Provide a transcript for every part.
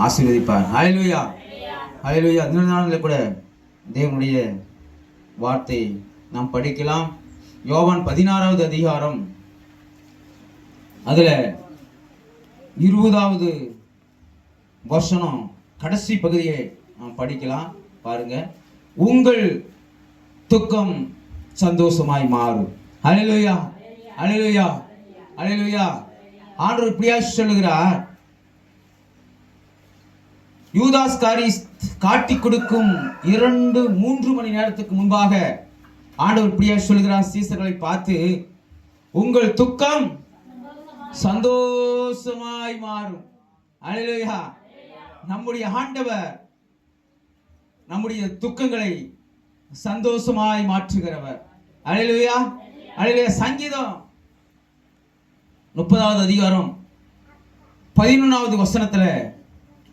ஆசீர்வதிப்பார். ஹல்லேலூயா, ஹல்லேலூயா. இந்த நாளில் கூட தேவனுடைய வார்த்தை நாம் படிக்கலாம். யோவான் 16வது அதிகாரம் அதுல 20வது வசனம் கடைசி பகுதியை நாம் படிக்கலாம். பாருங்க, உங்கள் துக்கம் சந்தோஷமாய் மாறும். ஹல்லேலூயா, ஹல்லேலூயா, ஹல்லேலூயா. ஆண்டவர் இப்படியா சொல்லுகிறார், யூதாஸ் காட்டி கொடுக்கும் 2-3 மணி நேரத்துக்கு முன்பாக ஆண்டவர் இப்படியா சொல்லுகிறார் சீசர்களை பார்த்து, உங்கள் துக்கம் சந்தோஷமாய் மாறும். ஹல்லேலூயா. நம்முடைய ஆண்டவர் நம்முடைய துக்கங்களை சந்தோஷமாய் மாற்றுகிறவர். ஹல்லேலூயா, ஹல்லேலூயா. சங்கீதம் 30வது அதிகாரம் 11வது வசனத்துல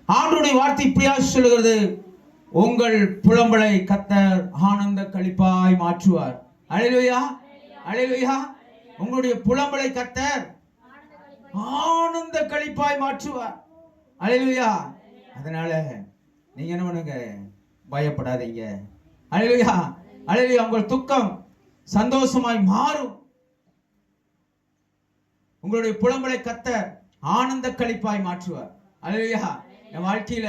ஆண்டவருடைய வார்த்தை இப்படியா சொல்லுகிறது, உங்கள் புலம்பலை கர்த்தர் ஆனந்த களிப்பாய் மாற்றுவார். ஹல்லேலூயா, ஹல்லேலூயா. உங்களுடைய புலம்பலை கர்த்தர் ஆனந்த களிப்பாய் மாற்றுவார். ஹல்லேலூயா. அதனால நீங்க என்ன பண்ணுங்க, பயப்படாதீங்க. ஹல்லேலூயா, ஹல்லேலூயா. உங்கள் துக்கம் சந்தோஷமாய் மாறும். உங்களுடைய புலம்பலை கர்த்தர் ஆனந்த களிப்பாய் மாற்றுவார். ஹல்லேலூயா. என் வாழ்க்கையில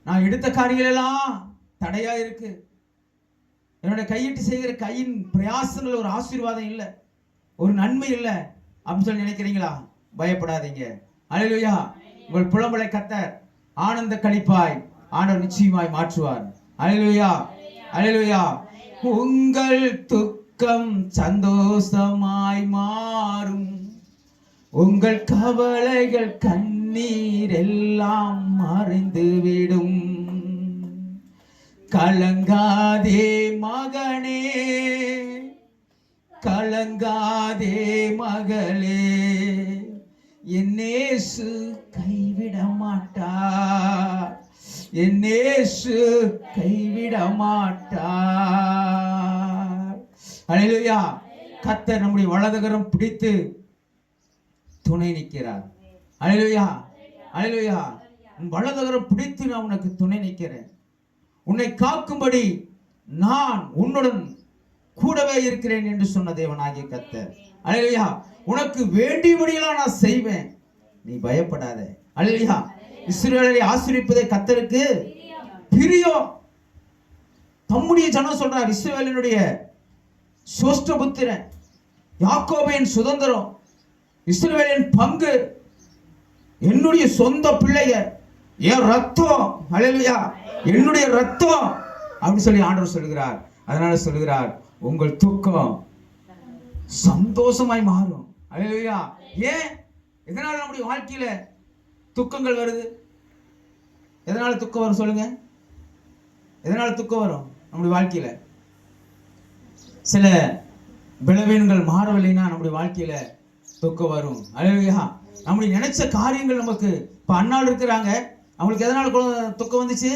நான் எடுத்த காரியங்கள் எல்லாம் தடையா இருக்கு. என்னோட கையிட்டு செய்கிற கையின் பிரயாசங்கள் ஒரு ஆசீர்வாதம் இல்லை, ஒரு நன்மை இல்லை அப்படின்னு சொல்லி நினைக்கிறீங்களா? பயப்படாதீங்க. ஹல்லேலூயா. உங்கள் புலம்பலை கர்த்தர் ஆனந்த களிப்பாய் ஆண்டவர் நிச்சயமாய் மாற்றுவார். ஹல்லேலூயா, ஹல்லேலூயா. உங்கள் துக்கம் சந்தோஷமாய் மாறும், உங்கள் கவலைகள் கண்ணீர் எல்லாம் மறைந்துவிடும். கலங்காதே மகனே, கலங்காதே மகளே, என் இயேசு கைவிட மாட்டார், என் இயேசு கைவிட மாட்டார். ஹல்லேலூயா. கர்த்தர் நம்முடைய வலதுகரம் பிடித்து துணை நிற்கிறார். ஹல்லேலூயா, ஹல்லேலூயா. உன் வலதுகரம் பிடித்து நான் உனக்கு துணை நிற்கிறேன். உன்னை காக்கும்படி நான் உன்னுடன் கூடவே இருக்கிறேன் என்று சொன்ன தேவனாகிய கர்த்தர். ஹல்லேலூயா. உனக்கு வேண்டியபடியெல்லாம் நான் செய்வேன், நீ பயப்படாத. ஹல்லேலூயா. இஸ்ரவேலை ஆசீர்வதிப்பதே கர்த்தருக்கு பிரியம். தம்முடைய ஜனம் சொல்றார், இஸ்ரவேலினுடைய சோஷ்டபுத்திரன், யாக்கோபின் சுதந்திரம், இஸ்ரவேலின் பங்கு, என்னுடைய சொந்த பிள்ளைய, என் ரத்தம். ஹல்லேலூயா. என்னுடைய ரத்தம் அப்படின்னு சொல்லி ஆண்டவர் சொல்லுகிறார். அதனால சொல்லுகிறார், உங்கள் துக்கம் சந்தோஷமாய் மாறும். ஹல்லேலூயா. ஏன், எதனால நம்முடைய வாழ்க்கையில துக்கங்கள் வருது? எதனால துக்கம் வரும் சொல்லுங்க? எதனால துக்கம் வரும் நம்முடைய வாழ்க்கையில? சில பலவீனங்கள் மாறவில்லைன்னா நம்முடைய வாழ்க்கையில துக்கம் வரும். ஹல்லேலூயா. நம்முடைய நினைச்ச காரியங்கள் நமக்கு இப்ப அண்ணாள் இருக்கிறாங்க, அவங்களுக்கு எதனால துக்கம் வந்துச்சு?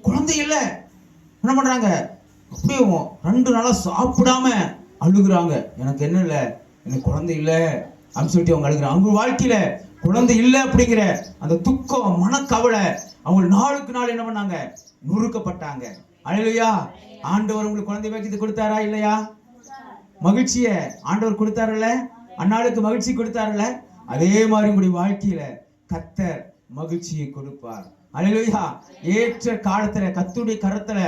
குழந்தை இல்ல. என்ன பண்றாங்க, அப்படியே 2 நாளா சாப்பிடாம அழுகுறாங்க, எனக்கு என்ன இல்லை, எனக்கு குழந்தை இல்லை அப்படின்னு சொல்லிட்டு அவங்க அழுகுறாங்க. அவங்க வாழ்க்கையில குழந்தை இல்லை அப்படிங்கிற அந்த துக்கம், மனக்கவலை, அவங்க நாளுக்கு நாள் என்ன பண்ணாங்க, நொறுக்கப்பட்டாங்க. ஹல்லேலூயா. ஆண்டவர் உங்களுக்கு குழந்தை பாக்கியத்தை கொடுத்தாரா இல்லையா? மகிழ்ச்சியை ஆண்டவர் கொடுத்தாருல்ல, அந்நாளுக்கு மகிழ்ச்சி கொடுத்தாருல்ல, அதே மாதிரி உங்களுடைய வாழ்க்கையில கர்த்தர் மகிழ்ச்சியை கொடுப்பார். ஹல்லேலூயா. ஏற்ற காலத்துல கர்த்தருடைய கரத்துல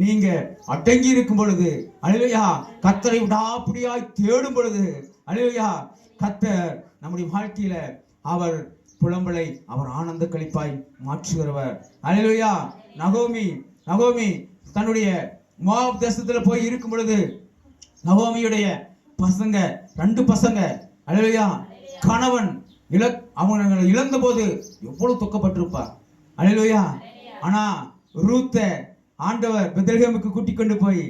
நீங்க அடங்கி இருக்கும் பொழுது, ஹல்லேலூயா, கர்த்தரை விடாப்பிடியாய் தேடும் பொழுது, ஹல்லேலூயா, கர்த்தர் நம்முடைய வாழ்க்கையில அவர் புலம்பலை அவர் ஆனந்த களிப்பாய் மாற்றுகிறவர். ஹல்லேலூயா. நகோமி தன்னுடைய மோவாப் தேசத்துல போய் இருக்கும் பொழுது, நகோமியுடைய பசங்க 2 பசங்க, ஹல்லேலூயா, கணவன் அவங்க இழந்த போது எவ்வளவு துக்கப்பட்டிருப்பார். ஹல்லேலூயா. ஆனா ரூத்தை ஆண்டவர் பெத்லகேமுக்கு கூட்டி கொண்டு போய்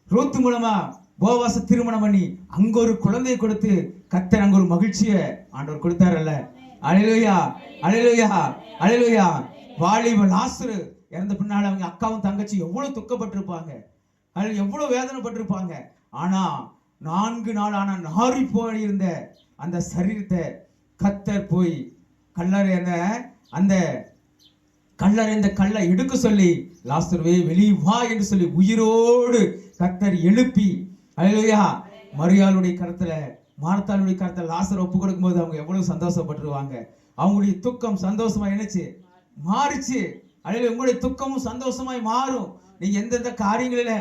ரூத் மூலமா போவாச திருமணம் பண்ணி அங்க ஒரு குழந்தையை கொடுத்து கர்த்தர் அங்க ஒரு மகிழ்ச்சியை ஆண்டவர் கொடுத்தாரல்ல. ஹல்லேலூயா, ஹல்லேலூயா, ஹல்லேலூயா. வாலிப லாசரு இறந்த பின்னால அவங்க அக்காவும் தங்கச்சி எவ்வளவு துக்கப்பட்டிருப்பாங்க, எவ்வளவு வேதனைப்பட்டிருப்பாங்க. ஆனா 4 நாள் ஆனா நாரி போயிருந்த அந்த சரீரத்தை கர்த்தர் போய் கல்லறை அந்த கல்லறை இந்த கல்லை எடுக்க சொல்லி, லாசருவே வெளியே வா என்று சொல்லி உயிரோடு கர்த்தர் எழுப்பி, அல்லேலூயா, மரியாளுடைய கருத்துல மார்த்தாளுடைய கருத்துல லாசர் ஒப்பு கொடுக்கும் போது அவங்க எவ்வளவு சந்தோஷப்பட்டுருவாங்க. அவங்களுடைய துக்கம் சந்தோஷமா என்னச்சு மாறிச்சு. அல்லேலூயா, உங்களுடைய துக்கமும் சந்தோஷமாய் மாறும். நீங்க எந்தெந்த காரியங்களில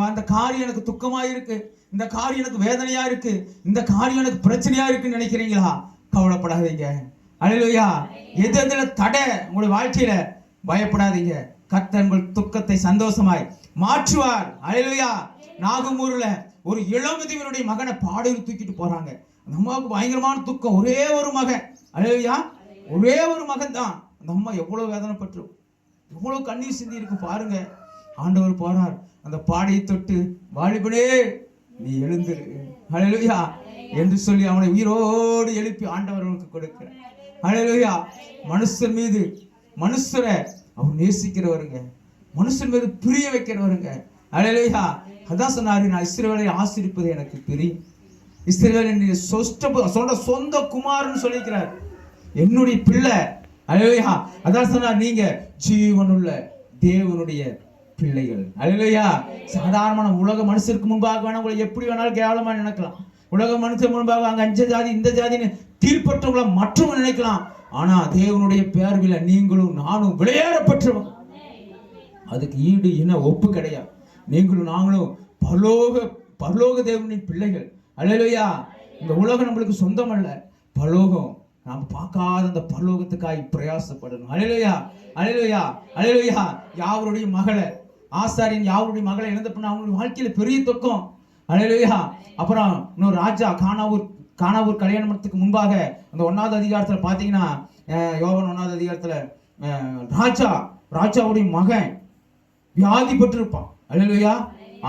அந்த காரியம் எனக்கு துக்கமா இருக்கு, இந்த காரியம் எனக்கு வேதனையா இருக்கு, இந்த காரியம் எனக்கு பிரச்சனையா இருக்குன்னு நினைக்கிறீங்களா? கவலைப்படாதீங்க. அல்லேலூயா, எதுல தடை உங்களுடைய வாழ்க்கையில பயப்படாதீங்க. கர்த்தர் உங்கள் துக்கத்தை சந்தோஷமாய் மாற்றுவார். அல்லேலூயா. நாகமூர்ல ஒரு இளமுதியவனுடைய மகனை பாடையில் தூக்கிட்டு போறாங்க. அந்த அம்மாவுக்கு பயங்கரமான துக்கம், ஒரே ஒரு மகன். அல்லேலூயா, ஒரே ஒரு மகன் தான். அந்த அம்மா எவ்வளவு வேதனைப்பட்டு எவ்வளவு கண்ணீர் சிந்தி இருக்கு பாருங்க. ஆண்டவர் போறார், அந்த பாடையை தொட்டு, வாலிபனே நீ எழுந்திரு, அல்லேலூயா என்று சொல்லி அவனை உயிரோடு எழுப்பி ஆண்டவர் அவனுக்கு கொடுக்கிறார். அல்லேலூயா. மனுஷர் மீது மனுஷரை அவர் நேசிக்கிறவருங்க, மனுஷன் மீது பிரிய வைக்கிறவருங்க. அல்லேலூயா. அதான் சொன்னாரு, நான் இஸ்ரவேலை ஆசீர்வதிப்பது எனக்கு பிரியம். இஸ்ரவேல் சொந்த குமாரன்னு சொல்லிக்கிறார், என்னுடைய பிள்ளை. அல்லேலூயா. அதான் சொன்னார், நீங்க ஜீவனுள்ள தேவனுடைய பிள்ளைகள். அல்லேலூயா. சாதாரண உலக மனுஷருக்கு முன்பாக வேணா உங்களை எப்படி வேணாலும் கேவலமா நினைக்கலாம். உலக மனுஷன் முன்பாக அங்க அந்த ஜாதி இந்த ஜாதின்னு கீழ்பற்றவங்களை மற்றும் நினைக்கலாம். ஆனா தேவனுடைய பேர்வில நீங்களும் நானும் விளையாடப்பட்டவங்க. அதுக்கு ஈடு என்ன ஒப்பு கிடையாது. நீங்களும் நாங்களும் பரலோக தேவனின் பிள்ளைகள். அல்லேலூயா. இந்த உலகம் நம்மளுக்கு சொந்தம் அல்ல, பரலோகம். நாம் பார்க்காத அந்த பரலோகத்துக்காய் பிரயாசப்படணும். அல்லேலூயா, அல்லேலூயா, அல்லேலூயா. யாவருடைய மகளை, ஆசாரியன் யாவருடைய மகளை இழந்த பின்ன அவங்களுடைய வாழ்க்கையில பெரிய துக்கம். அல்லேலூயா. அப்புறம் இன்னொரு ராஜா கானாவூர் கல்யாணத்துக்கு முன்பாக அந்த 1வது அதிகாரத்துல பாத்தீங்கன்னா, யோவான் 1வது அதிகாரத்துல ராஜாவுடைய மகன் வியாதிப்பட்டு இருப்பான். அல்லேலூயா.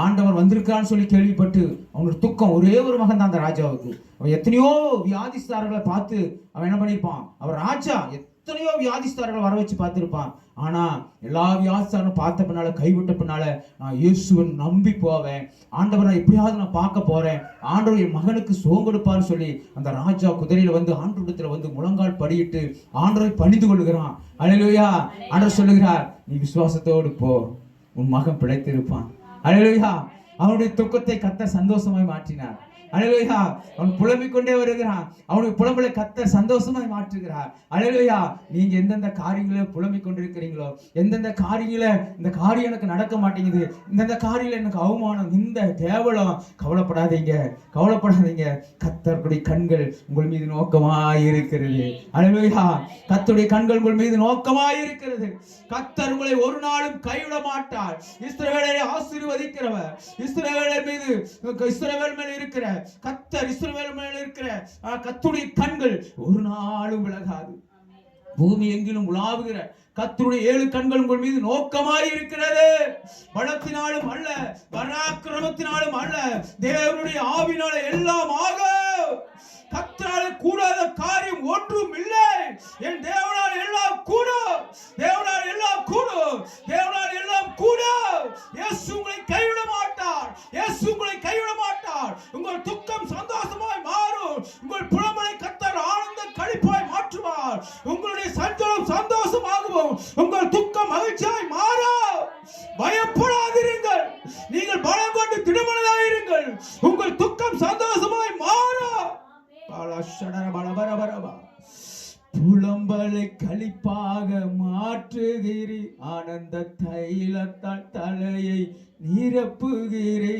ஆண்டவர் வந்திருக்கான்னு சொல்லி கேள்விப்பட்டு அவனுடைய துக்கம், ஒரே ஒரு மகன் தான் அந்த ராஜாவுக்கு. அவன் எத்தனையோ வியாதிஸ்தாரர்களை பார்த்து அவன் என்ன பண்ணியிருப்பான், அவர் ராஜா எத்தனையோ வியாதிஸ்தாரர்களை வர வச்சு பார்த்துருப்பான். ஆனா எல்லா வியாதிஸ்தாரும் பார்த்த பின்னால, கைவிட்ட பின்னால, நான் இயேசுவன் நம்பி போவேன், ஆண்டவரை எப்படியாவது நான் பார்க்க போறேன், ஆண்டவர் என் மகனுக்கு சுகம் கொடுப்பான்னு சொல்லி அந்த ராஜா குதிரையில வந்து ஆண்டவரிடத்துல வந்து முழங்கால் படியிட்டு ஆண்டவரை பணிந்து கொள்கிறான். அல்லேலூயா. ஆண்டவர் சொல்லுகிறார், நீ விசுவாசத்தோடு போ, உன் மகன் பிழைத்திருப்பான். அல்லேலூயா. அவனுடைய துக்கத்தை கர்த்தர் சந்தோஷமாய் மாற்றினார். அல்லேலூயா. அவன் புலம்பிக் கொண்டே வருகிறான், அவனுடைய புலம்பலை கர்த்தர் சந்தோஷமாய் மாற்றுகிறார். அல்லேலூயா. நீங்க எந்தெந்த காரியங்களை புலம்பிக் கொண்டிருக்கிறீங்களோ, எந்தெந்த காரியங்கள இந்த காரியம் எனக்கு நடக்க மாட்டேங்குது, இந்தந்த காரியங்கள எனக்கு அவமானம், இந்த கேவலம், கவலைப்படாதீங்க, கவலைப்படாதீங்க. கர்த்தருடைய கண்கள் உங்கள் மீது நோக்கமாய் இருக்கிறது. அல்லேலூயா. கர்த்தருடைய கண்கள் உங்கள் மீது நோக்கமாய் இருக்கிறது. கர்த்தர் உங்களை ஒரு நாளும் கைவிட மாட்டார். இஸ்ரவேலை ஆசீர்வதிக்கிறவர், இஸ்ரவேல் மேல் இருக்கிற கர்த்தர், இஸ்ரவேல் மேல் இருக்கிற கர்த்தருடைய கண்கள் ஒரு நாளும் விலகாது. பூமி எங்கிலும் உலாவுகிற கர்த்தருடைய 7 கண்கள் உங்கள் மீது நோக்கமாய் இருக்கிறது. பலத்தினாலும் அல்ல, பராக்கிரமத்தினாலும் அல்ல, தேவனுடைய ஆவினால எல்லாம் ஆகும். கர்த்தரால் கூடாத காரியம் ஒன்றும் இல்லை. என் தேவனால் எல்லாம் கூடும், தேவனால் எல்லாம் கூடும், தேவனால் எல்லாம் கூடும். இயேசு உங்களை கைவிட மாட்டார், இயேசு உங்களை கைவிட மாட்டார். உங்கள் துக்கம் சந்தோஷமாய் மாறும், உங்கள் புலம்பலை கர்த்தர் ஆனந்த களிப்பாய் மாற்றுவார். உங்களுடைய சஞ்சலம் சந்தோஷமாகவும், உங்கள் துக்கம் மகிழ்ச்சியாய் மாறும். பயப்படாதீர்கள், நீங்கள் பலம் கொண்டு திடமனதாயிருங்கள். உங்கள் துக்கம் சந்தோஷமாய் மாறும். புலம்பலை களிப்பாக மாற்றுகிறீ, ஆனந்த தைலத்தால் தலையை நிரப்புகிறீ.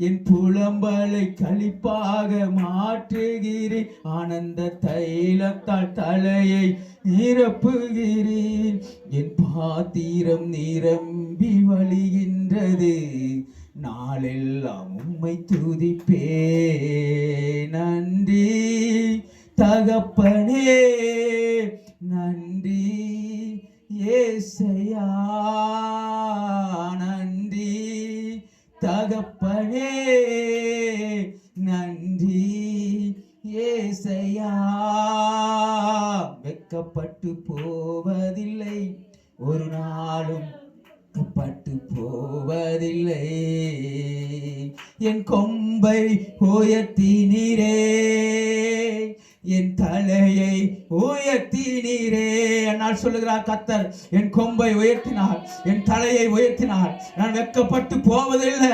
என் புலம்பலை களிப்பாக மாற்றுகிறேன், ஆனந்த தைலத்தால் தலையை நிரப்புகிறேன். என் பாத்திரம் நிரம்பி வழிகின்றது, நாளெல்லாம் உம்மை துதிப்பே. நன்றி தகப்பனே, நன்றி ஏசையா, நன்றி தகப்பனே, நன்றி ஏசையா. வெட்கப்பட்டு போவதில்லை, ஒரு நாளும் பட்டு போவதில்லை. என் கொம்பை உயர்த்தினீரே, என் தலையை உயர்த்தினீரே. என்னால் சொல்லுகிறார் கர்த்தர், என் கொம்பை உயர்த்தினார், என் தலையை உயர்த்தினார். நான் வெட்கப்பட்டு போவதில்லை,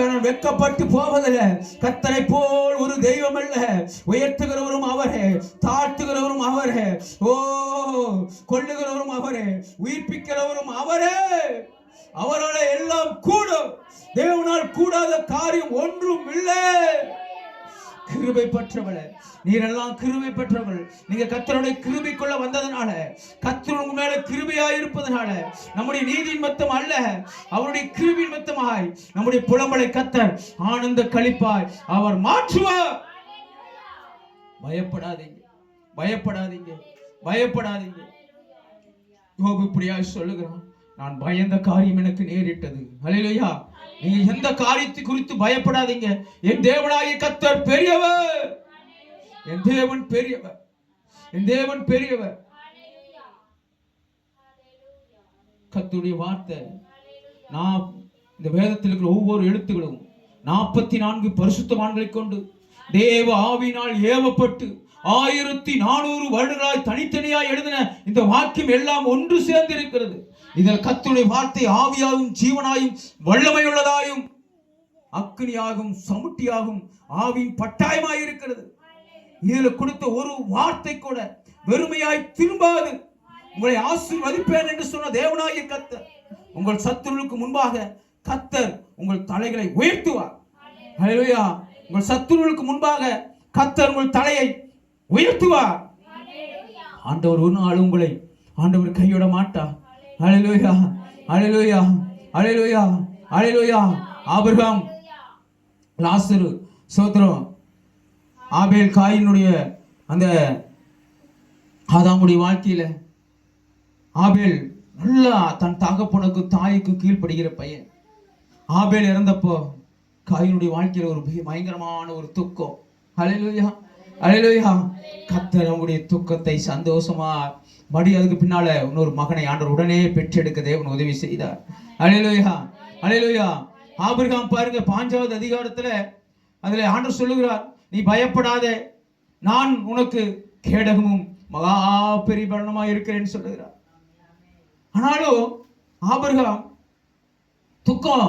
நான் வெட்கப்பட்டு போவதில்லை. கர்த்தரை போல் ஒரு தெய்வம் அல்ல. உயர்த்துகிறவரும் அவரே, தாழ்த்துகிறவரும் அவரே, ஓ கொள்ளுகிறவரும் அவரே, உயிர்ப்பிக்கிறவரும் அவரே. அவரால் எல்லாம் கூடும். தேவனால் கூடாத காரியம் ஒன்றும் இல்லை. கிருபை பெற்றவள, நீரெல்லாம் கிருபை பெற்றவள். நீங்க கர்த்தருடைய கிருபைக்குள்ள வந்ததனால, கர்த்தர் உங்க மேல கிருபையாய் இருப்பதனால, நம்முடைய நீதியின் மத்தம் அல்ல, அவருடைய கிருபையின் மத்தமாய் நம்முடைய புலம்பலை கர்த்தர் ஆனந்த களிப்பாய் அவர் மாற்றுவார். பயப்படாதீங்க, பயப்படாதீங்க, பயப்படாதீங்க. யோபு இப்படியாய் சொல்லுகிறான், நான் பயந்த காரியம் எனக்கு நேரிட்டது. ஹல்லேலூயா. நீங்க எந்த காரியத்தை குறித்து பயப்படாதீங்க. என் தேவனாகிய கர்த்தர் பெரியவர், என் தேவன் பெரியவர், என் தேவன் பெரியவர். கர்த்தருடைய வார்த்தை, நான் இந்த வேதத்தில் இருக்கிற ஒவ்வொரு எழுத்துக்களும் 44 பரிசுத்தவான்களை கொண்டு தேவ ஆவியினால் ஏவப்பட்டு 1400 வருடங்களாய் தனித்தனியாய் எழுதின இந்த வாக்கியம் எல்லாம் ஒன்று சேர்ந்து இருக்கிறது. இதில் கர்த்தருடைய வார்த்தை ஆவியாகும், ஜீவனாயும், வல்லமையுள்ளதாயும், அக்கினியாகும், சமுட்டியாகும், ஆவியின் பட்டாயமாய் இருக்கிறது. இதில் கொடுத்த ஒரு வார்த்தை கூட வெறுமையாய் திரும்பாது. உங்களை ஆசீர்வதிப்பேன் என்று சொன்ன தேவனாகிய கர்த்தர் உங்கள் சத்துருவுக்கு முன்பாக கர்த்தர் உங்கள் தலைகளை உயர்த்துவார். ஹல்லேலூயா. உங்கள் சத்துருவுக்கு முன்பாக கர்த்தர் உங்கள் தலையை உயர்த்துவார். ஆண்டவர் ஒரு நாள் உங்களை ஆண்டவர் கைவிட மாட்டார். ஹல்லேலூயா, ஹல்லேலூயா, ஹல்லேலூயா, ஹல்லேலூயா. ஆபிரகாம், லாசரு, சோத்ரம், ஆபேல், காயினுடைய அந்த ஆதாமுடைய வாழ்க்கையில ஆபேல் நல்லா தன் தகப்பனுக்கு தாய்க்கு கீழ்ப்படுகிற பையன். ஆபேல் இறந்தப்போ காயினுடைய வாழ்க்கையில ஒரு பயங்கரமான ஒரு துக்கம். ஹல்லேலூயா, ஹல்லேலூயா. கர்த்தர் அவங்களுடைய துக்கத்தை சந்தோஷமா அதுக்கு பின்னால இன்னொரு மகனை ஆண்டவர் உடனே பெற்றெடுக்க தேவன் உதவி செய்தார். ஹல்லேலூயா, ஹல்லேலூயா. ஆபிரகாம் பாருங்க, 5வது அதிகாரத்துல அதுல ஆண்டவர் சொல்லுகிறார், நீ பயப்படாதே, நான் உனக்கு கேடகமும் மகா பெரிய பலனுமா இருக்கிறேன்னு சொல்லுகிறார். ஆனாலும் ஆபிரகாம் துக்கம்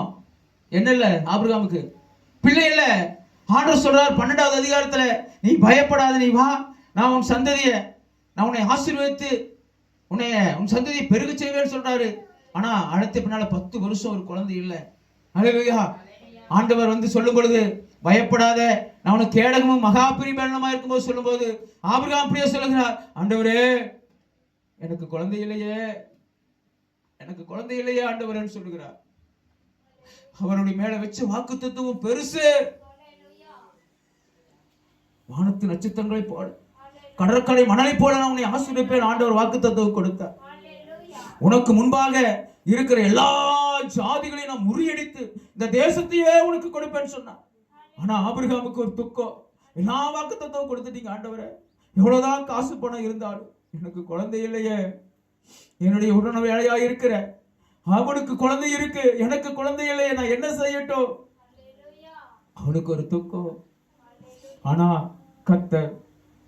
என்ன இல்ல, ஆபிரகாமுக்கு பிள்ளை இல்ல. ஆண்டவர் சொல்றார் 12வது அதிகாரத்துல, நீ பயப்படாத, நீ வா, நான் உன் சந்ததிய, நான் உன்னை ஆசீர்வதித்து உன் சந்ததியை பெருக செய்வேன்னு சொல்றாரு. ஆனா அடுத்த பின்னால 10 வருஷம் ஒரு குழந்தை இல்லை. ஹல்லேலூயா. ஆண்டவர் வந்து சொல்லும் பொழுது, பயப்படாத, நான் உனக்கு கேடகமும் மகா பெரியபலனுமா இருக்கும்போது சொல்லும்போது ஆபிரகாம் அப்படியே சொல்லுகிறார், ஆண்டவரே எனக்கு குழந்தை இல்லையே, எனக்கு குழந்தை இல்லையே ஆண்டவரேன்னு சொல்லுகிறார். அவருடைய மேல வச்ச வாக்குத்தத்தமும் பெருசு. வானத்து நட்சத்திரங்களை போல, கடற்கரை மணலை போல நான் உன்னை ஆசீர்வதிப்பேன் ஆண்டவர் வாக்குத்தத்தம் கொடுத்தார். உனக்கு முன்பாக இருக்கிற எல்லா ஜாதிகளையும் நான் முறியடித்து இந்த தேசத்தையே உனக்கு கொடுப்பேன்னு சொன்னார். ஆனா ஆபிரகாமுக்கு ஒரு துக்கம், எல்லா வாக்குத்தத்தமும் கொடுத்துட்டீங்க ஆண்டவரே, எவ்வளவுதான் காசு பணம் இருந்தாலும் எனக்கு குழந்தை இல்லையே, என்னுடைய உடனே வேலையா இருக்கிற அவனுக்கு குழந்தை இருக்கு, எனக்கு குழந்தை இல்லையே, நான் என்ன செய்யட்டும்? அவனுக்கு ஒரு துக்கம். ஆனா கர்த்தர்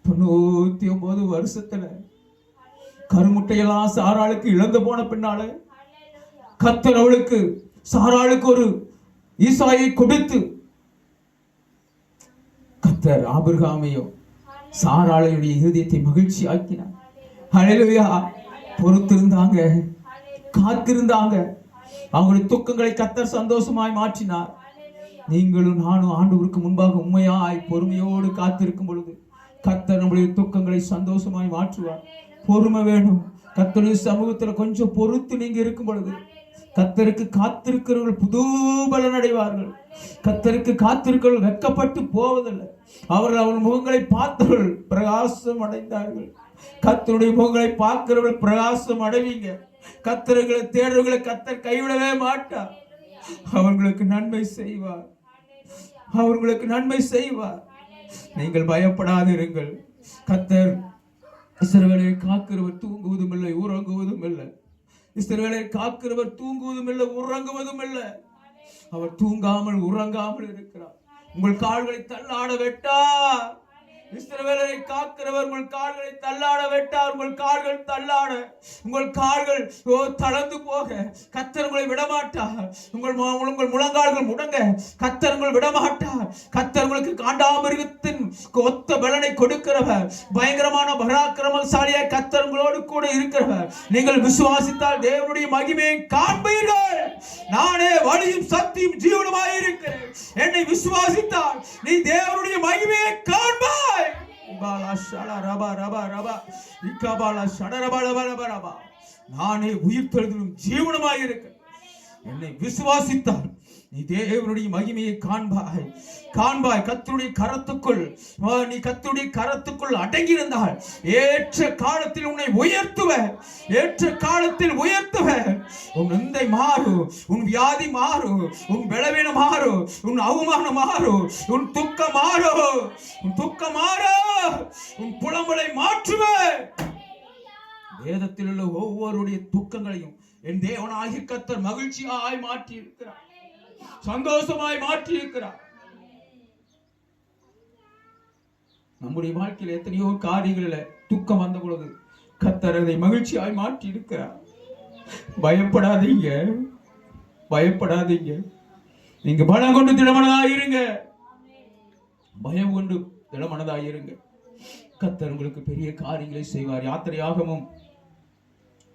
99 வருஷத்துல கருமுட்டையெல்லாம் சாராளுக்கு இழந்து போன பின்னால கர்த்தர் அவளுக்கு சாராளுக்கு ஒரு ஈசாயை கொடுத்து கர்த்தர் ஆபிரகாமையும் சாராளுடைய இருதயத்தை மகிழ்ச்சி ஆக்கினார். ஹல்லேலூயா. பொறுத்திருந்தாங்க, காத்திருந்தாங்க. அவங்களுடைய துக்கங்களை கர்த்தர் சந்தோஷமாய் மாற்றினார். நீங்களும் நானும் ஆண்டவருக்கு முன்பாக உண்மையாய் பொறுமையோடு காத்திருக்கும் பொழுது கர்த்தர் நம்முடைய துக்கங்களை சந்தோஷமாய் மாற்றுவார். பொறுமை வேணும். கர்த்தருடைய சமூகத்துல கொஞ்சம் பொறுத்து நீங்க இருக்கும் பொழுது கர்த்தருக்கு காத்திருக்கிறவர்கள் புது பலன் அடைவார்கள். கர்த்தருக்கு காத்திருக்கிறவர்கள் வெட்கப்பட்டு போவதில்லை. அவர்கள் முகங்களை பார்த்தவர்கள் பிரகாசம் அடைந்தார்கள். கர்த்தருடைய முகங்களை பார்க்கிறவர்கள் பிரகாசம் அடைவீங்க. கர்த்தர்களை தேடுறவர்களை கர்த்தர் கைவிடவே மாட்டார். அவர்களுக்கு நன்மை செய்வார், அவர்களுக்கு நன்மை செய்வார். நீங்கள் பயப்படாதிருங்கள். கர்த்தர் இஸ்ரவேலை காக்கிறவர் தூங்குவதும் இல்லை, உறங்குவதும் இல்லை. இஸ்ரவேலை காக்கிறவர் தூங்குவதும் இல்லை, உறங்குவதும் இல்லை. அவர் தூங்காமல் உறங்காமல் இருக்கிறார். உங்கள் கால்களை தள்ளாட விட்டார். இஸ்ரவேலரை காக்கிறவர் உங்கள் கால்களை தள்ளாட விட்டார். உங்கள் கால்கள் தள்ளாட, உங்கள் கால்கள் தளர்ந்து போக கர்த்தர் உங்களை விடமாட்டார். உங்கள் முழங்கால்கள் முடங்க கர்த்தர் உங்களை விடமாட்டார். கர்த்தர் உங்களுக்கு காண்டாமிருகத்தின் ஒத்த பலனை கொடுக்கிறவர், பயங்கரமான பராக்கிரமசாலியாய் கர்த்தர் உங்களோடு கூட இருக்கிறவர். நீங்கள் விசுவாசித்தால் தேவனுடைய மகிமையை காண்பீர்கள். நானே வழியும் சத்தியும் ஜீவனுமாய் இருக்கிறேன். என்னை விசுவாசித்தால் நீ தேவனுடைய மகிமையை காண்பாய். நானே உயிர்த்தெழுதலும் ஜீவனுமாய் இருக்கிறேன். என்னை விசுவாசித்தால் நீ தேவனுடைய மகிமையை காண்பாய். கர்த்தருடைய கரத்துக்குள் நீ கர்த்தருடைய கரத்துக்குள் அடங்கி இருந்தால் ஏற்ற காலத்தில் உன்னை உயர்த்துவேன். உன் நிந்தை மாறும், உன் வியாதி மாறும், உன் பலவீனம் மாறும், உன் அவமானம் மாறும், உன் துக்கம் மாறும், உன் புலம்பலை மாற்றுவேன். வேதத்தில் உள்ள ஒவ்வொருடைய துக்கங்களையும் என் தேவனாகிய கர்த்தர் மகிழ்ச்சியாய் மாற்றி இருக்கிறார், சந்தோஷமாய் மாற்றி இருக்கிறார். நம்முடைய வாழ்க்கையில் எத்தனையோ காரியங்களில் துக்கம் வந்த பொழுது கர்த்தர் அதை மகிழ்ச்சியாய் மாற்றி இருக்கிறார். பயப்படாதீங்க. நீங்க பலம் கொண்டு திடமனதாயிருங்க. பயம் கொண்டு திடமனதாயிருங்க. கர்த்தர் உங்களுக்கு பெரிய காரியங்களை செய்வார். யாத்திரையாகமும்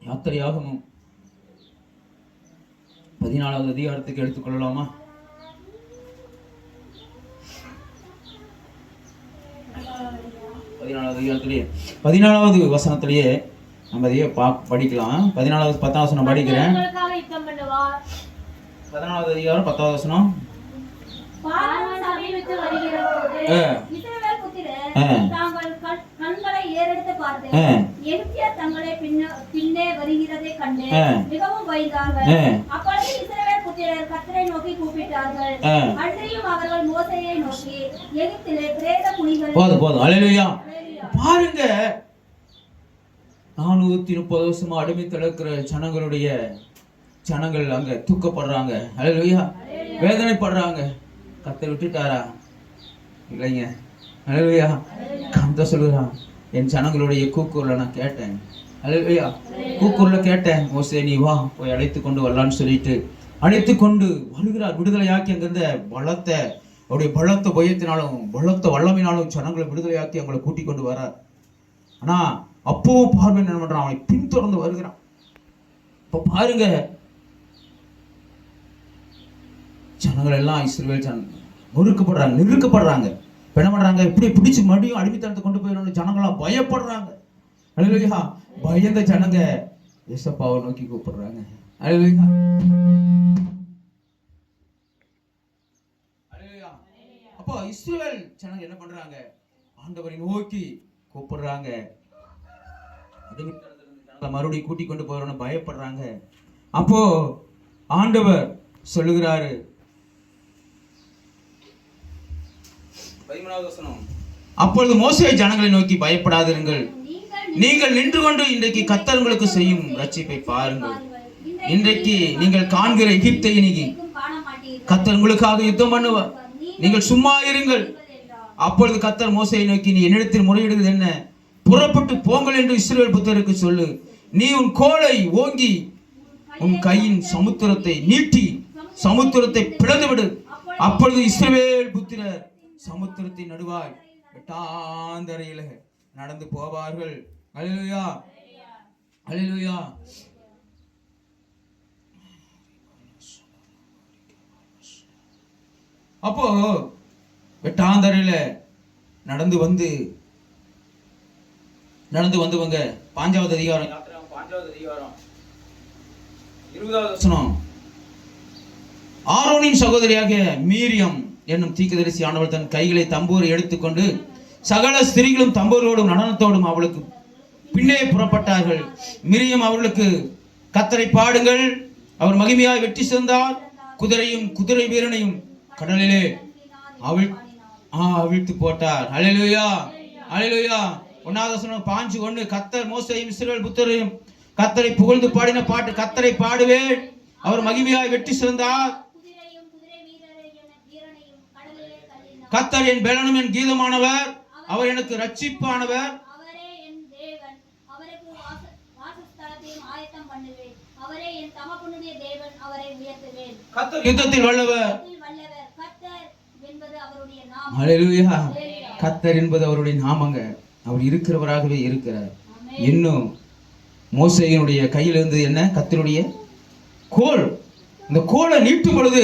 14வது அதிகாரத்துக்கு எடுத்துக்கொள்ளலாமா? 14வது அதிகாரத்திலேயே 14வது வசனத்திலேயே நம்ம அதையே படிக்கலாம். 14வது 10வது வசனம் படிக்கிறேன். 14வது அதிகாரம் 10வது வசனம். கண்களை ஏறெடுத்து பார்த்து எகிப்தியர் தங்களை பின்னே வருகிறதை கண்டு மிகவும் பயந்தார்கள். அப்பொழுது இஸ்ரவேல் புத்திரர் கர்த்தரை நோக்கி கூப்பிட்டார்கள். அன்றியும் அவர்கள் மோசேயை நோக்கி எகிப்திலே பிரேத குழிகள். போதும். அல்லேலூயா. பாருங்க, 430 வருஷமா அடிமைத்தல இருக்கிற ஜனங்கள் அங்க தூக்கப்படுறாங்க. அல்லேலூயா. வேதனைப்படுறாங்க. கர்த்தர் விட்டுட்டாரா? இல்லைங்க. அல்லேலூயா. கர்த்தர் சொல்லுறான், என் ஜனங்களுடைய கூக்குரலை நான் கேட்டேன். அல்லேலூயா. கூக்குரலை கேட்டேன். மோசே நீ வா, போய் அழைத்து கொண்டு வரலான்னு சொல்லிட்டு அழைத்து கொண்டு வருகிறார். விடுதலையாக்கி அங்கிருந்த அவருடைய பலத்த பயத்தினாலும் பலத்த வல்லமையினாலும் ஜனங்களை விடுதலையாக்கி அவங்களை கூட்டிக் கொண்டு வரார். ஆனா அப்பவும் பார்வை என்ன பண்றான்? அவனை பின்தொடர்ந்து வருகிறான். இப்ப பாருங்க, ஜனங்கள் எல்லாம் இஸ்ரவேல் நெருக்கப்படுறாங்க. என்ன பண்றாங்க? இப்படி பிடிச்சு மடியும் அடிமைத்தனத்தை கொண்டு போயிடணும். ஜனங்களாம் பயப்படுறாங்க. அல்லேலூயா. பயந்த ஜனங்க ஏசப்பாவை நோக்கி கூப்பிடுறாங்க. அல்லேலூயா. அப்போ இஸ்ரவேல் ஜனங்க என்ன பண்றாங்க? ஆண்டவரை நோக்கி கூப்பிடுறாங்க. மறுபடியும் கூட்டிக் கொண்டு போறோம்னு பயப்படுறாங்க. அப்போ ஆண்டவர் சொல்லுகிறாரு, 13வது வசனம். அப்பொழுது மோசே ஜனங்களை நோக்கி பயப்படாதிருங்கள், நீங்கள் நின்று கொண்டு இன்றைக்கு கர்த்தர் உங்களுக்கு செய்யும் ரட்சிப்பை பாருங்கள். இன்றைக்கு நீங்கள் காண்கிற எகிப்தை நீங்கி கர்த்தர் உங்களுக்காக யுத்தம் பண்ணுவார். நீங்கள் சும்மா இருங்கள். அப்பொழுது கர்த்தர் மோசேயை நோக்கி, நீ என்னிடத்தில் முறையிடுவது என்ன? புறப்பட்டு போங்கள் என்று இஸ்ரவேல் புத்திரருக்கு சொல்லு. நீ உன் கோலை ஓங்கி உன் கையின் சமுத்திரத்தை நீட்டி சமுத்திரத்தை பிளந்து விடு. அப்பொழுது இஸ்ரவேல் புத்திரர் சமுத்திரத்தின் நடுவாய் வெட்டாந்தரையில நடந்து போவார்கள். அல்லேலூயா. அல்லேலூயா. அப்போ வெட்டாந்தரையில நடந்து வந்தவங்க 5வது அதிகாரம் 20வது வசனம். ஆரோனின் சகோதரியாக மீரியம் என்னும் தீர்க்கதரிசி ஆனவள் தன் கைகளை தம்பூரை எடுத்துக்கொண்டு சகல ஸ்திரீகளும் தம்பூரோடும் நடனத்தோடும் அவளுக்கு பின்னே புறப்பட்டார்கள். மிரியம் அவர்களுக்கு, கர்த்தரை பாடுங்கள், அவர் மகிமையாய் வெற்றி சிறந்தார், குதிரையும் குதிரை வீரனையும் கடலிலே அவிழ்த்து போட்டார். அல்லேலூயா. அல்லேலூயா. 1வது வசனம் 5:1. கர்த்தர் மோசேயும் இஸ்ரவேல் புத்திரரையும் கர்த்தரை புகழ்ந்து பாடின பாட்டு. கர்த்தரை பாடுவேன், அவர் மகிமையாய் வெற்றி சிறந்தார், கர்த்தர் என் பெலனும் என் கீதமானவர், அவர் எனக்கு ரட்சிப்பானவர், அவரே என் தேவன், அவருக்கு வாசஸ்தலத்தையும் ஆயத்தம் பண்ணுவேன். அவரே என் தமக்குனுடைய தேவன், அவரை உயர்த்துவேன். கர்த்தர் யுத்தத்தில் வல்லவர், கர்த்தர் என்பது அவருடைய நாமம். ஹல்லேலூயா. கர்த்தர் என்பது அவருடைய நாமங்க. அவர் இருக்கிறவராகவே இருக்கிறார். இன்னும் மோசேயினுடைய கையில் இருந்து என்ன? கர்த்தருடைய கோல். இந்த கோலை நீட்டும் பொழுது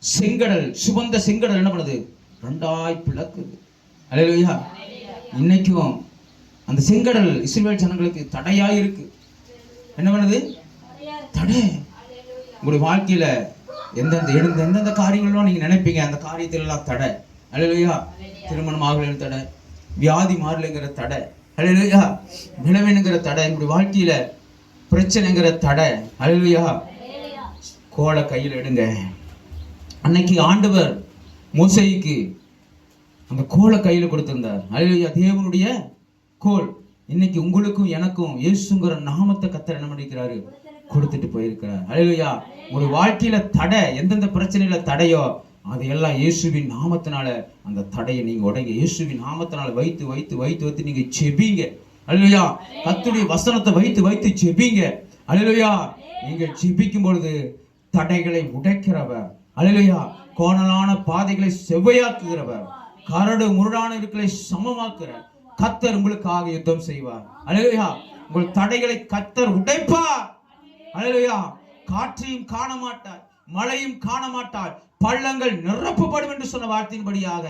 செங்கடல், சுமந்த செங்கடல் என்ன பண்ணுது? ரெண்டாய் பிளக்குது. ஹல்லேலூயா. இன்னைக்கும் அந்த செங்கடல் இஸ்ரவேல் ஜனங்களுக்கு தடையாய் இருக்கு. என்ன பண்ணுது? தடை. உங்களுடைய வாழ்க்கையில எந்தெந்த காரியங்களும் நீங்க நினைப்பீங்க, அந்த காரியத்துல எல்லாம் தடை. ஹல்லேலூயா. திருமணம் ஆகலைங்கிற தடை, வியாதி மாறலைங்கிற தடை, ஹல்லேலூயா, வினவனுங்கிற தடை, உங்களுடைய வாழ்க்கையில பிரச்சனைங்கிற தடை. ஹல்லேலூயா. கோலை கையில் எடுங்க. அன்னைக்கு ஆண்டவர் மோசேக்கு அந்த கோலை கையில கொடுத்திருந்தார். ஹல்லேலூயா. தேவனுடைய கோல். இன்னைக்கு உங்களுக்கும் எனக்கும் இயேசுங்கிற நாமத்தை கர்த்தர் என்ன பண்ணிருக்கிறாரு? கொடுத்துட்டு போயிருக்கிறார். ஹல்லேலூயா. உங்களுடைய வாழ்க்கையில தடை, எந்தெந்த பிரச்சனையில தடையோ அதையெல்லாம் இயேசுவின் நாமத்தினால அந்த தடையை நீங்க உடைங்க. இயேசுவின் நாமத்தினால வைத்து வைத்து வைத்து வைத்து நீங்க ஜெபிங்க. ஹல்லேலூயா. கர்த்தருடைய வசனத்தை வைத்து வைத்து ஜெபிங்க. ஹல்லேலூயா. நீங்க ஜெபிக்கும் பொழுது தடைகளை உடைக்கிறவர். ஹல்லேலூயா. கோணலான பாதைகளை செவ்வையாக்குகிறவர், கரடு முரடான இருக்களை சமமாக்குற கர்த்தர் உங்களுக்காக யுத்தம் செய்வார். ஹல்லேலூயா. உங்கள் தடைகளை கர்த்தர் உடைப்பார். ஹல்லேலூயா. காற்றையும் காண மாட்டார், மழையும் காண மாட்டார், பள்ளங்கள் நிரப்பப்படும் என்று சொன்ன வார்த்தையின்படியாக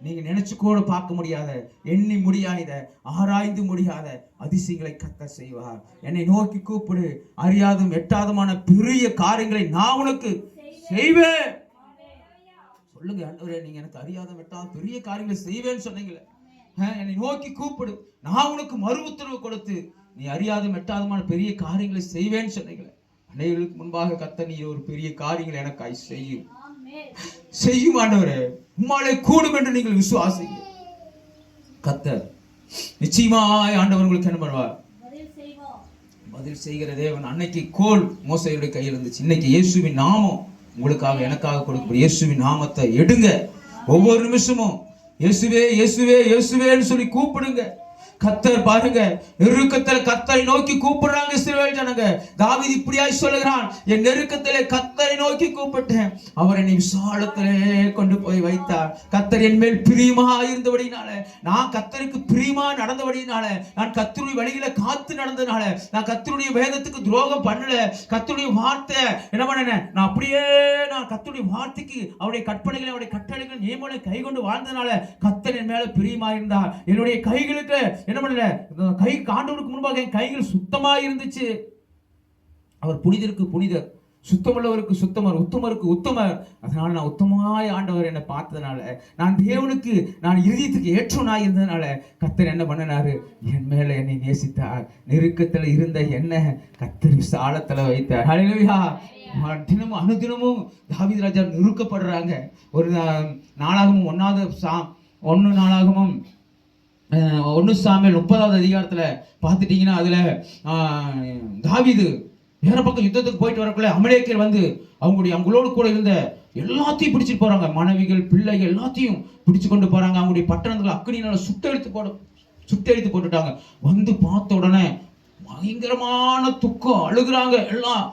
நீங்க நினைச்சு கூட பார்க்க முடியாத, எண்ணி முடியாத, ஆராய்ந்து முடியாத அதிசயங்களை கர்த்தர் செய்வார். என்னை நோக்கி கூப்பிடு, அறியாதும் எட்டாதுமான பெரிய காரியங்களை நான் உனக்கு செய்வேன். சொல்லுங்க ஆண்டவரே, நீங்க எனக்கு அறியாதும் எட்டாத பெரிய காரியங்களை செய்வேன்னு சொன்னீங்களே. என்னை நோக்கி கூப்பிடு, நான் உனக்கு மறு உத்தரவு கொடுத்து நீ அறியாதும் எட்டாதுமான பெரிய காரியங்களை செய்வேன்னு சொன்னீங்களே. அனைவருக்கு முன்பாக கர்த்தர் நீ ஒரு பெரிய காரியங்களை எனக்காய் செய்யும் ஆண்டவரே. உம்மாலே கூடும் என்று நீங்கள் விசுவாசிங்க. கர்த்தர் நிச்சயமாய் ஆண்டவர் உங்களுக்கு என்ன பண்ணுவார்? பதில் செய்கிற தேவன். அன்னைக்கு கோல் மோசேயுடைய கையில் இருந்துச்சு. இன்னைக்கு இயேசுவின் நாமம் உங்களுக்காக எனக்காக கொடுக்க. இயேசுவின் நாமத்தை எடுங்க. ஒவ்வொரு நிமிஷமும் இயேசுவே இயேசுவே இயேசுவேன்னு சொல்லி கூப்பிடுங்க. கர்த்தர் பாருங்க, நெருக்கத்தில் கர்த்தரை நோக்கி கூப்பிடுறாங்க இஸ்ரவேல் ஜனங்க. தாவீது இப்படியாய் சொல்லுகிறான், என் நெருக்கத்திலே கர்த்தரை நோக்கி கூப்பிட்டேன், அவர் என்னை விசாலத்திலே கொண்டு போய் வைத்தார். கர்த்தர் என் மேல் பிரியமா இருந்தபடினால, நான் கர்த்தருக்கு பிரியமா நடந்தபடினால, நான் கர்த்தருடைய வழியில காத்து நடந்ததுனால, நான் கர்த்தருடைய வேதத்துக்கு துரோகம் பண்ணல, கர்த்தருடைய வார்த்தை என்ன பண்ணேன், நான் அப்படியே நான் கர்த்தருடைய வார்த்தைக்கு அவருடைய கற்பனைகளை அவருடைய கட்டளைகள் நியமனை கை கொண்டு வாழ்ந்ததுனால கர்த்தர் என் மேல பிரியமா இருந்தார். என்னுடைய கைகளுக்கு என்ன பண்ணல, கை ஆண்டவருக்கு முன்பாக என் கைகள் சுத்தமா இருந்துச்சு. அவர் புனிதருக்கு புனிதர், சுத்தமுள்ளவருக்கு சுத்தமர், உத்தமருக்கு உத்தமர். அதனால நான் உத்தமாய் ஆண்டவர் என்னை பார்த்ததுனால, நான் தேவனுக்கு நான் இருதயத்துக்கு ஏற்றவனாய் இருந்ததுனால கர்த்தர் என்ன பண்ணனாரு, என் மேல என்னை நேசித்தார். நெருக்கத்துல இருந்த என்ன கர்த்தர் விசாலத்துல வைத்தார். ஹல்லேலூயா. தினமும் அனுதினமும் தாவீது ராஜா நெருக்கப்படுறாங்க. ஒரு நாளாகமும் 1 நாளாகமும் 1 சாமுவேல் 30வது அதிகாரத்துல பார்த்துட்டீங்கன்னா அதுல தாவீது வேற பக்கம் யுத்தத்துக்கு போயிட்டு வரக்குள்ள அமலேக்கியர் வந்து அவங்களோடு கூட இருந்த எல்லாத்தையும் பிடிச்சிட்டு போறாங்க. மனைவிகள், பிள்ளைகள் எல்லாத்தையும் பிடிச்சு கொண்டு போறாங்க. அவங்களுடைய பட்டணங்களை அக்கினியால சுட்டெடுத்து போட்டுட்டாங்க. வந்து பார்த்த உடனே பயங்கரமான துக்கம், அழுகுறாங்க எல்லாம்.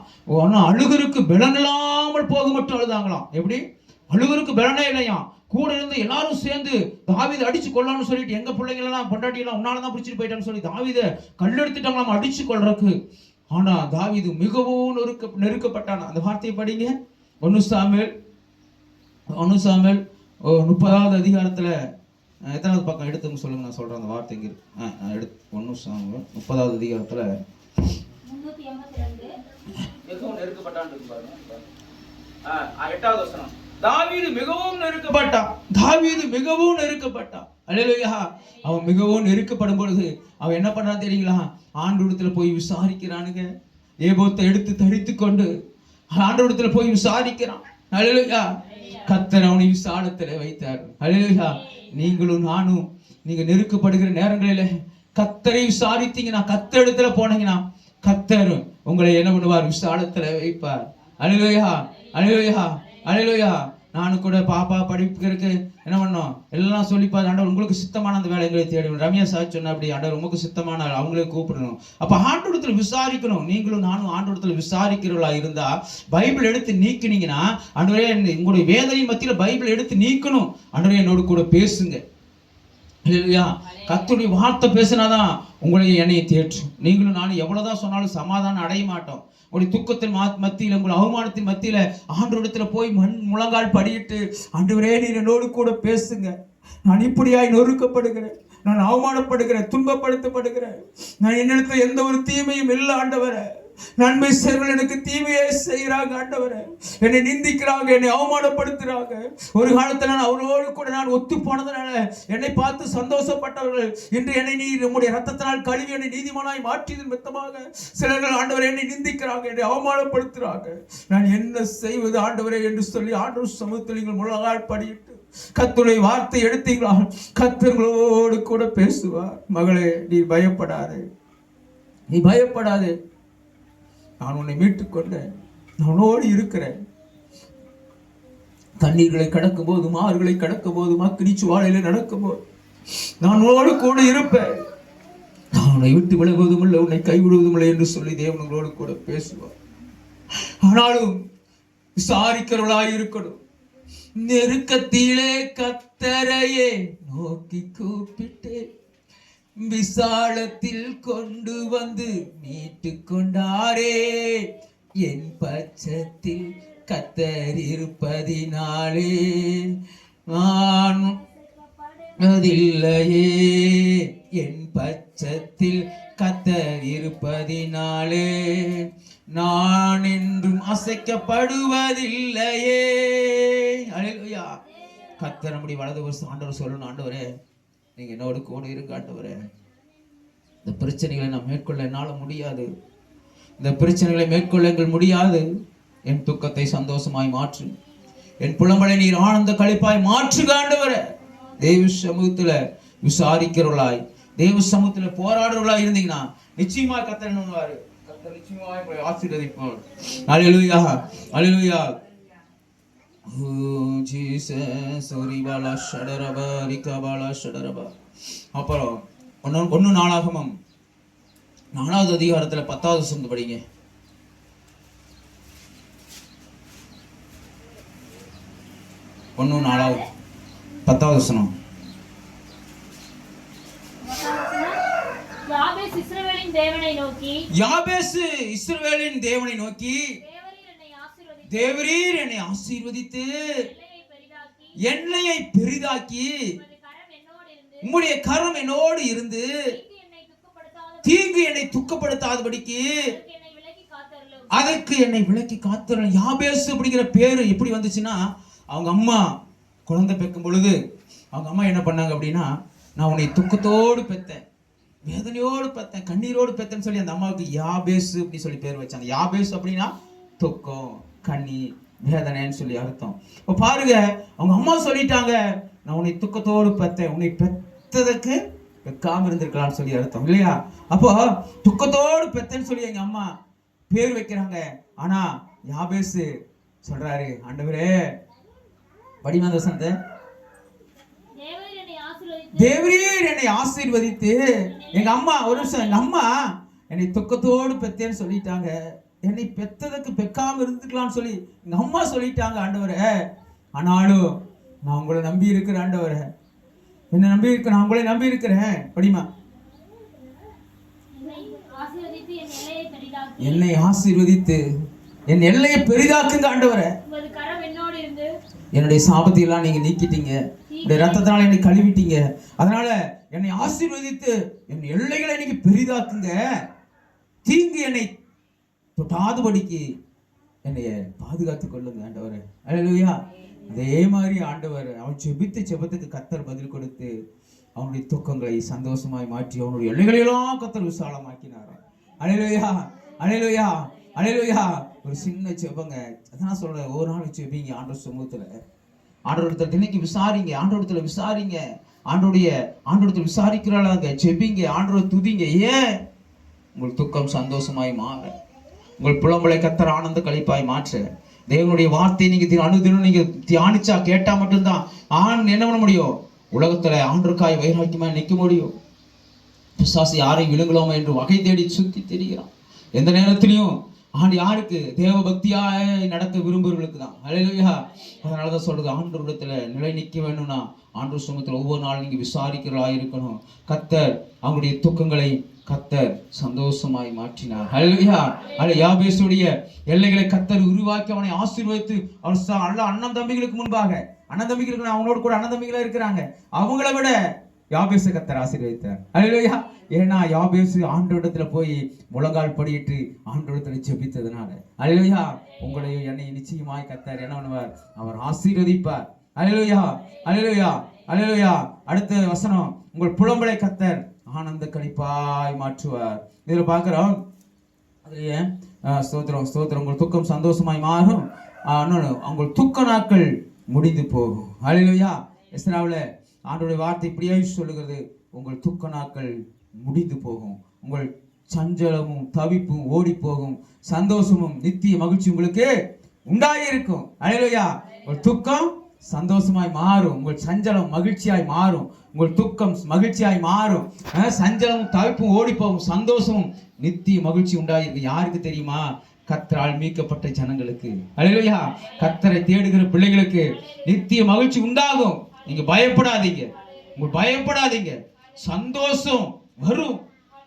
அழுகருக்கு பலன் இல்லாமல் போக மட்டும் அழுதாங்களாம். எப்படி? அழுகருக்கு பலனே இல்லையா. கூட இருந்து எல்லாரும் சேர்ந்து தாவீதை அடிச்சு கொள்ளலாம்னு சொல்லிட்டு, எங்க பிள்ளைங்க எல்லாம் பொண்டாட்டி எல்லாம் உன்னாலதான் பிடிச்சிட்டு போயிட்டான்னு சொல்லி தாவீதை கல்லெடுத்துட்டாங்களாம் அடிச்சு கொள்றதுக்கு. ஆனா தாவீது மிகவும் நெருக்கப்பட்டான். அந்த வார்த்தையை படிங்க. 1 சாமுவேல் 30வது அதிகாரத்துல எத்தனாவது பக்கம் எடுத்துங்க சொல்லுங்க, நான் சொல்றேன் அந்த வார்த்தை இங்க இருக்கு. 1 சாமுவேல் 30வது அதிகாரத்துல மிகவும் நெருக்கப்பட்டான் இருக்கு பாருங்க. 8வது வசனம். தாவீது மிகவும் நெருக்கப்பட்டான். அல்லேலூயா. அவன் மிகவும் நெருக்கப்படும் பொழுது அவன் என்ன பண்றான் தெரியுங்களா? ஆண்டவரிடத்துல போய் விசாரிக்கிறானுங்க. ஏபோத்தை எடுத்து தரித்து கொண்டு ஆண்டவரிடத்துல போய் விசாரிக்கிறான். அல்லேலூயா. கர்த்தர் அவனை விசாலத்திலே வைத்தார். அல்லேலூயா. நீங்களும் நானும் நீங்க நெருக்கப்படுகிற நேரங்களில கர்த்தரை விசாரித்தீங்கன்னா, கர்த்தர் இடத்துல போனீங்கன்னா கர்த்தர் உங்களை என்ன பண்ணுவார்? விசாலத்திலே வைப்பார். அல்லேலூயா. அல்லேலூயா. அல்லேலூயா. நானும் கூட பாப்பா படிக்கிறதுக்கு என்ன பண்ணோம் எல்லாம் சொல்லிப்பா ஆண்டவர் உங்களுக்கு சித்தமான அந்த வேலைகளை தேடி ரமேஷ் சொன்ன அப்படி ஆண்டவர் உங்களுக்கு சித்தமான அவங்களே கூப்பிடணும். அப்ப ஆண்டவரத்துல விசாரிக்கணும். நீங்களும் நானும் ஆண்டவரத்துல விசாரிக்கிறவளா இருந்தா பைபிள் எடுத்து நீக்கினீங்கன்னா ஆண்டவரே உங்களுடைய வேதனையின் மத்தியில பைபிள் எடுத்து நீக்கணும். ஆண்டவரே என்னோடு கூட பேசுங்க. இல்லையா? கர்த்தருடைய வார்த்தை பேசினாதான் உங்களை என்னையை தேற்றும். நீங்களும் நானும் எவ்வளவுதான் சொன்னாலும் சமாதானம் அடைய மாட்டோம். உங்களுடைய துக்கத்தின் மத்தியில உங்கள் அவமானத்தின் மத்தியில ஆண்டவரிடத்துல போய் முழங்கால் படியிட்டு ஆண்டவரே நீர் என்னோடு கூட பேசுங்க. நான் இப்படியாய் நொறுக்கப்படுகிறேன், நான் அவமானப்படுகிறேன், துன்பப்படுத்தப்படுகிறேன், நான் என்னிடத்துல எந்த ஒரு தீமையும் இல்லை ஆண்டவரே, நன்மை செய்வர்கள் எனக்கு தீமையே செய்கிறாங்க ஆண்டவரே, என்னை நிந்திக்கிறாங்க, என்னை அவமானப்படுத்துறாங்க. ஒரு காலத்துல நான் அவரோடு கூட நான் ஒத்து போனதுனால என்னை பார்த்து சந்தோஷப்பட்டவர்கள் இன்று என்னை நீ நம்முடைய ரத்தத்தினால் கழுவி என்னை நீதிமானாய் மாற்றியதன் மித்தமாக சிலர்கள் ஆண்டவரை என்னை நிந்திக்கிறாங்க, என்னை அவமானப்படுத்துறாங்க. நான் என்ன செய்வது ஆண்டவரே என்று சொல்லி ஆண்டவர் சமூகத்தில் நீங்கள் முழங்கால் படியிட்டு கர்த்தருடைய வார்த்தை எடுத்தீங்களா, கர்த்தர்களோடு கூட பேசுவார். மகளே நீ பயப்படாதே, நீ பயப்படாதே, நான் உன்னை மீட்டுக் கொண்டேன், நான் உன்னோடு இருக்கிறேன். தண்ணீர்களை கடக்கும் போது, மாறுகளை கடக்கும் போது, கிரிச்சு வாழையில நடக்கும் போது நான் உன்னோடு கூட இருப்பேன். நான் உன்னை விட்டு விலகுவதும் இல்லை, உன்னை கைவிடுவதும் இல்லை என்று சொல்லி தேவனங்களோடு கூட பேசுவார். ஆனாலும் விசாரிக்கிறவளாய் இருக்கணும். நெருக்கத்திலே கர்த்தரையே நோக்கி கூப்பிட்டேன், விசாலத்தில் கொண்டு வந்து மீட்டு கொண்டாரே. என் பட்சத்தில் கர்த்தர் இருப்பதினாலே நான் அதில்லையே, என் பட்சத்தில் கர்த்தர் இருப்பதினாலே நான் என்றும் அசைக்கப்படுவதில்லையே. அல்லேலூயா. கர்த்தர் நம்முடைய வலது வருஷம் ஆண்டவர் சொல்லணும், ஆண்டவரே நீங்க என்னோடு கூட இருங்க ஆண்டவரே, இந்த பிரச்சனைகளை நான் மேற்கொள்ள என்னால முடியாது, இந்த பிரச்சனைகளை மேற்கொள்ள எங்கள் முடியாது. என் துக்கத்தை சந்தோஷமாய் மாற்று, என் புலம்பலை நீர் ஆனந்த களிப்பாய் மாற்றுக ஆண்டவரே. தேவ சமூகத்துல விசாரிக்கிறவர்களாய், தேவ சமூகத்துல போராடுறவர்களாய் இருந்தீங்கன்னா நிச்சயமா கர்த்தர் பண்ணுவாரு. கர்த்தர் நிச்சயமாய் உங்களை ஆசீர்வதிப்பார். அல்லேலூயா, அல்லேலூயா. அப்புறம் 1 நாளாகமம் 4வது அதிகாரத்துல 10வது வசனம் படிங்க. 1 4 10வது வசனம். யாபேஸ் இஸ்ரவேலின் தேவனை நோக்கி, யாபேஸ் இஸ்ரவேலின் தேவனை நோக்கி, தேவரீர் என்னை ஆசீர்வதித்து எல்லையை பெரிதாக்கி உம்முடைய கரம் என்னோடு இருந்து தீங்கு என்னை துக்கப்படுத்தாதபடிக்கு அதற்கு என்னை விலக்கி காத்தருளும். யாபேஸ் அப்படிங்கிற பேரு எப்படி வந்துச்சுன்னா, அவங்க அம்மா குழந்தை பெக்கும் பொழுது அவங்க அம்மா என்ன பண்ணாங்க அப்படின்னா, நான் உன்னை துக்கத்தோடு பெத்தேன், வேதனையோடு பெத்தேன், கண்ணீரோடு பெத்தேன்னு சொல்லி அந்த அம்மாவுக்கு யாபேஸ் அப்படி சொல்லி பேர் வச்சாங்க. யாபேஸ் அப்படின்னா துக்கம், கண்ணீர், வேதனைன்னு சொல்லி அர்த்தம். இப்போ பாருங்க, அவங்க அம்மா சொல்லிட்டாங்க, நான் உன்னை துக்கத்தோடு பெத்தேன், உன்னை பெத்ததுக்கு பெக்காம இருந்திருக்கலாம்னு சொல்லி அர்த்தம் இல்லையா? அப்போ துக்கத்தோடு பெத்தேன்னு சொல்லி எங்க அம்மா பேர் வைக்கிறாங்க. ஆனா யாபேஸ் சொல்றாரு, ஆண்டவரே படிமாத வசனத்தை, தேவரீர் என்னை ஆசீர்வதித்து, எங்க அம்மா ஒரு நிமிஷம், எங்க அம்மா என்னை துக்கத்தோடு பெத்தேன்னு சொல்லிட்டாங்க, என்னை பெத்ததுக்கு பெக்காம இருந்துக்கலாம்னு சொல்லி எங்க அம்மா சொல்லிட்டாங்க ஆண்டவரே. ஆனாலும் நான் உங்களை நம்பி இருக்கிறேன் ஆண்டவரே, என்ன நம்பி இருக்க, நான் உங்களை நம்பி இருக்கிறேன். படிமா, என்னை ஆசீர்வதித்து என் எல்லையை பெரிதாக்குங்க ஆண்டவரே. என்னுடைய சாபத்தை எல்லாம் நீங்க நீக்கிட்டீங்க, என்னுடைய ரத்தத்தினால என்னை கழுவிட்டீங்க, அதனால என்னை ஆசீர்வதித்து என் எல்லைகளை நீங்க பெரிதாக்குங்க, தீங்கு என்னை தொட்டாதபடிக்கு என்னைய பாதுகாத்துக் கொள்ளுங்க ஆண்டவரே. அல்லேலூயா. அதே மாதிரி ஆண்டவர் அவன் செபித்த செபத்துக்கு கர்த்தர் பதில் கொடுத்து அவனுடைய துக்கங்களை சந்தோஷமாய் மாற்றி அவனுடைய எல்லைகளெல்லாம் கர்த்தர் விசாலமாக்கினார். அல்லேலூயா, அல்லேலூயா, அல்லேலூயா. ஒரு சின்ன செபங்க, அதான் சொல்றேன், ஒரு நாள் செபிங்க ஆண்டவர் சமூகத்துல, ஆண்டவரத்துல தினைக்கு விசாரிங்க, ஆண்டவரத்துல விசாரிங்க, ஆண்டவரத்துல விசாரிக்கிறாங்க, செபிங்க, ஆண்டவரை துதிங்க. ஏன்? உங்கள் துக்கம் சந்தோஷமாய் மாற, உங்கள் புலம்பலை கர்த்தர் ஆனந்த களிப்பாய் மாற்ற, தேவனுடைய வார்த்தையை நீங்க அனுதினம் நீங்க தியானிச்சா கேட்டா மட்டும்தான் ஆண் என்ன பண்ண முடியும், உலகத்துல ஆண்டருக்காய் வைராக்கியமா நிக்க முடியும். பிசாசு யாரையும் விழுங்கலாமா என்று வகை தேடி சுத்தி தெரிகிறான். எந்த நேரத்திலையும் யாருக்கு தேவ பக்தியாய் நடக்க விரும்புகிறவர்களுக்கு தான். அல்லேலூயா. அதனாலதான் சொல்றது, ஆண்டவரிடத்துல நிலை நிற்க வேணும்னா ஆண்டவர் சமூகத்துல ஒவ்வொரு நாளும் நீங்க விசாரிக்கிறவர்களா இருக்கணும். கர்த்தர் அவங்களுடைய துக்கங்களை கர்த்தர் சந்தோஷமாய் மாற்றினார். அல்லேலூயா. யாபேசுடைய எல்லைகளை கர்த்தர் உருவாக்கி அவனை ஆசீர்வதித்து அவர் அண்ணன் தம்பிகளுக்கு முன்பாக, அண்ணன் தம்பிகளுக்கு அவங்களோட கூட அண்ணன் தம்பிகளா இருக்கிறாங்க, அவங்கள விட யாபேசு கர்த்தர் ஆசீர்வதித்தார். அல்லேலூயா. ஏன்னா யாபேசு ஆண்டவரிடத்துல போய் முழங்கால் படியிட்டு ஆண்டவரிடத்துல ஜெபித்ததுனால. அல்லேலூயா. உங்களையும் என்னை நிச்சயமாய் கர்த்தர் என்ன பண்ணுவார், அவர் ஆசீர்வதிப்பார். அல்லேலூயா. அல்லேலூயா. அல்லேலூயா. அடுத்த வசனம், உங்கள் புலம்பலை கர்த்தர் ஆனந்த களிப்பாய் மாற்றுவார். இதுல பார்க்கிறோம், அதுலயே ஸ்தோத்திரம் ஸ்தோத்திரம், உங்கள் துக்கம் சந்தோஷமாய் மாறும், உங்கள் துக்க நாட்கள் முடிந்து போகும். அல்லேலூயா. எஸ்ராவுல ஆண்டவருடைய வார்த்தை இப்படியே சொல்லுகிறது, உங்கள் துக்க நாட்கள் முடிந்து போகும், உங்கள் சஞ்சலமும் தவிப்பும் ஓடி போகும், சந்தோஷமும் நித்திய மகிழ்ச்சி உங்களுக்கு உண்டாயிருக்கும். அல்லேலூயா. உங்கள் துக்கம் சந்தோஷமாய் மாறும், உங்கள் சஞ்சலம் மகிழ்ச்சியாய் மாறும், உங்கள் துக்கம் மகிழ்ச்சியாய் மாறும், சஞ்சலமும் தவிப்பும் ஓடி போகும், சந்தோஷமும் நித்திய மகிழ்ச்சி உண்டாயிருக்கும். யாருக்கு தெரியுமா? கர்த்தரால் மீட்கப்பட்ட ஜனங்களுக்கு. அல்லேலூயா. கர்த்தரை தேடுகிற பிள்ளைகளுக்கு நித்திய மகிழ்ச்சி உண்டாகும். நீங்க பயப்படாதீங்க, பயப்படாதீங்க, சந்தோஷம் வரும்,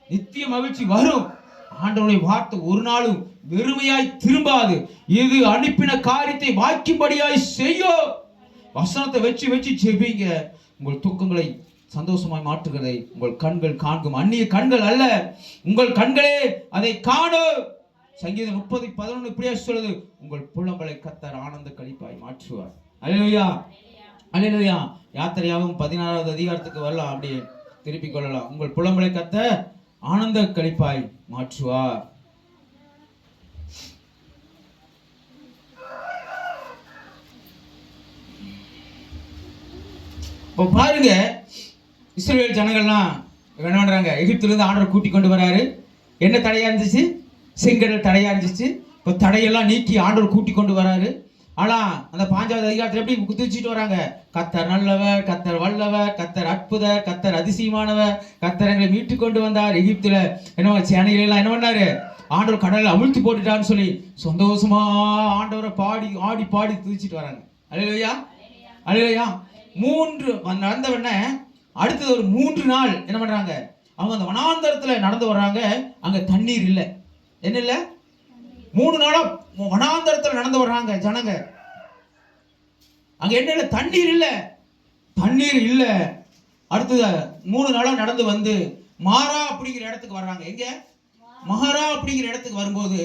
நித்திய மகிழ்ச்சி வரும். ஆண்டவருடைய வார்த்தை ஒரு நாளும் வெறுமையாய் திரும்பாது. இது அனுப்பின காரியத்தை வாக்கின்படியாய் செய்யும். வசனத்தை வச்சு வச்சு ஜெபிங்க. உங்கள் துக்கங்களை சந்தோஷமாய் மாற்றுகிறதை உங்கள் கண்கள் காண்கும். அந்நிய கண்கள் அல்ல, உங்கள் கண்களே அதை காணும். சங்கீதம் 30:11 இப்படியே சொல்லுது, உங்கள் புலம்பலை கர்த்தர் ஆனந்த களிப்பாய் மாற்றுவார். அல்லேலூயா. அல்லேலூயா. யாத்திரையாகவும் 16வது அதிகாரத்துக்கு வரலாம், அப்படியே திருப்பிக் கொள்ளலாம். உங்கள் புலம்பலை கர்த்தர் ஆனந்த களிப்பாய் மாற்றுவார். இப்போ பாருங்க, இஸ்ரவேல் ஜனங்கள்லாம் என்ன பண்றாங்க, எகிப்துல இருந்து ஆண்டவர் கூட்டி கொண்டு வராரு. என்ன தடையா இருந்துச்சு? செங்கடல் தடையா இருந்துச்சு. இப்போ தடையெல்லாம் நீக்கி ஆண்டவர் கூட்டி கொண்டு வராரு. ஆனா அந்த 5வது அதிகாரத்துல எப்படி குதிச்சுட்டு வராங்க, கர்த்தர் நல்லவர், கர்த்தர் வல்லவர், கர்த்தர் அற்புதர், கர்த்தர் அதிசயமானவர், கர்த்தர் எங்களை மீட்டு கொண்டு வந்தார். எகிப்துல என்ன சேனைகள் எல்லாம் என்ன பண்ணாரு, ஆண்டவர் கடல்ல அவிழ்த்து போட்டுட்டான்னு சொல்லி சந்தோஷமா ஆண்டவரை பாடி ஆடி பாடி துதிச்சுட்டு வராங்க. அல்லேலூயா. அல்லேலூயா. 3 நடந்தவன அடுத்தது ஒரு 3 நாள் என்ன பண்றாங்க, அவங்க அந்த வனாந்தரத்துல நடந்து வர்றாங்க. அங்க தண்ணீர் இல்லை. என்ன இல்லை? 3 நாளா வனாந்தரத்துல நடந்து வர்றாங்க ஜனங்க. அங்க என்ன இல்லை? தண்ணீர் இல்லை. தண்ணீர் இல்லை. அடுத்தது 3 நாளா நடந்து வந்து மாரா அப்படிங்கிற இடத்துக்கு வர்றாங்க. எங்க? மகாரா அப்படிங்கிற இடத்துக்கு வரும்போது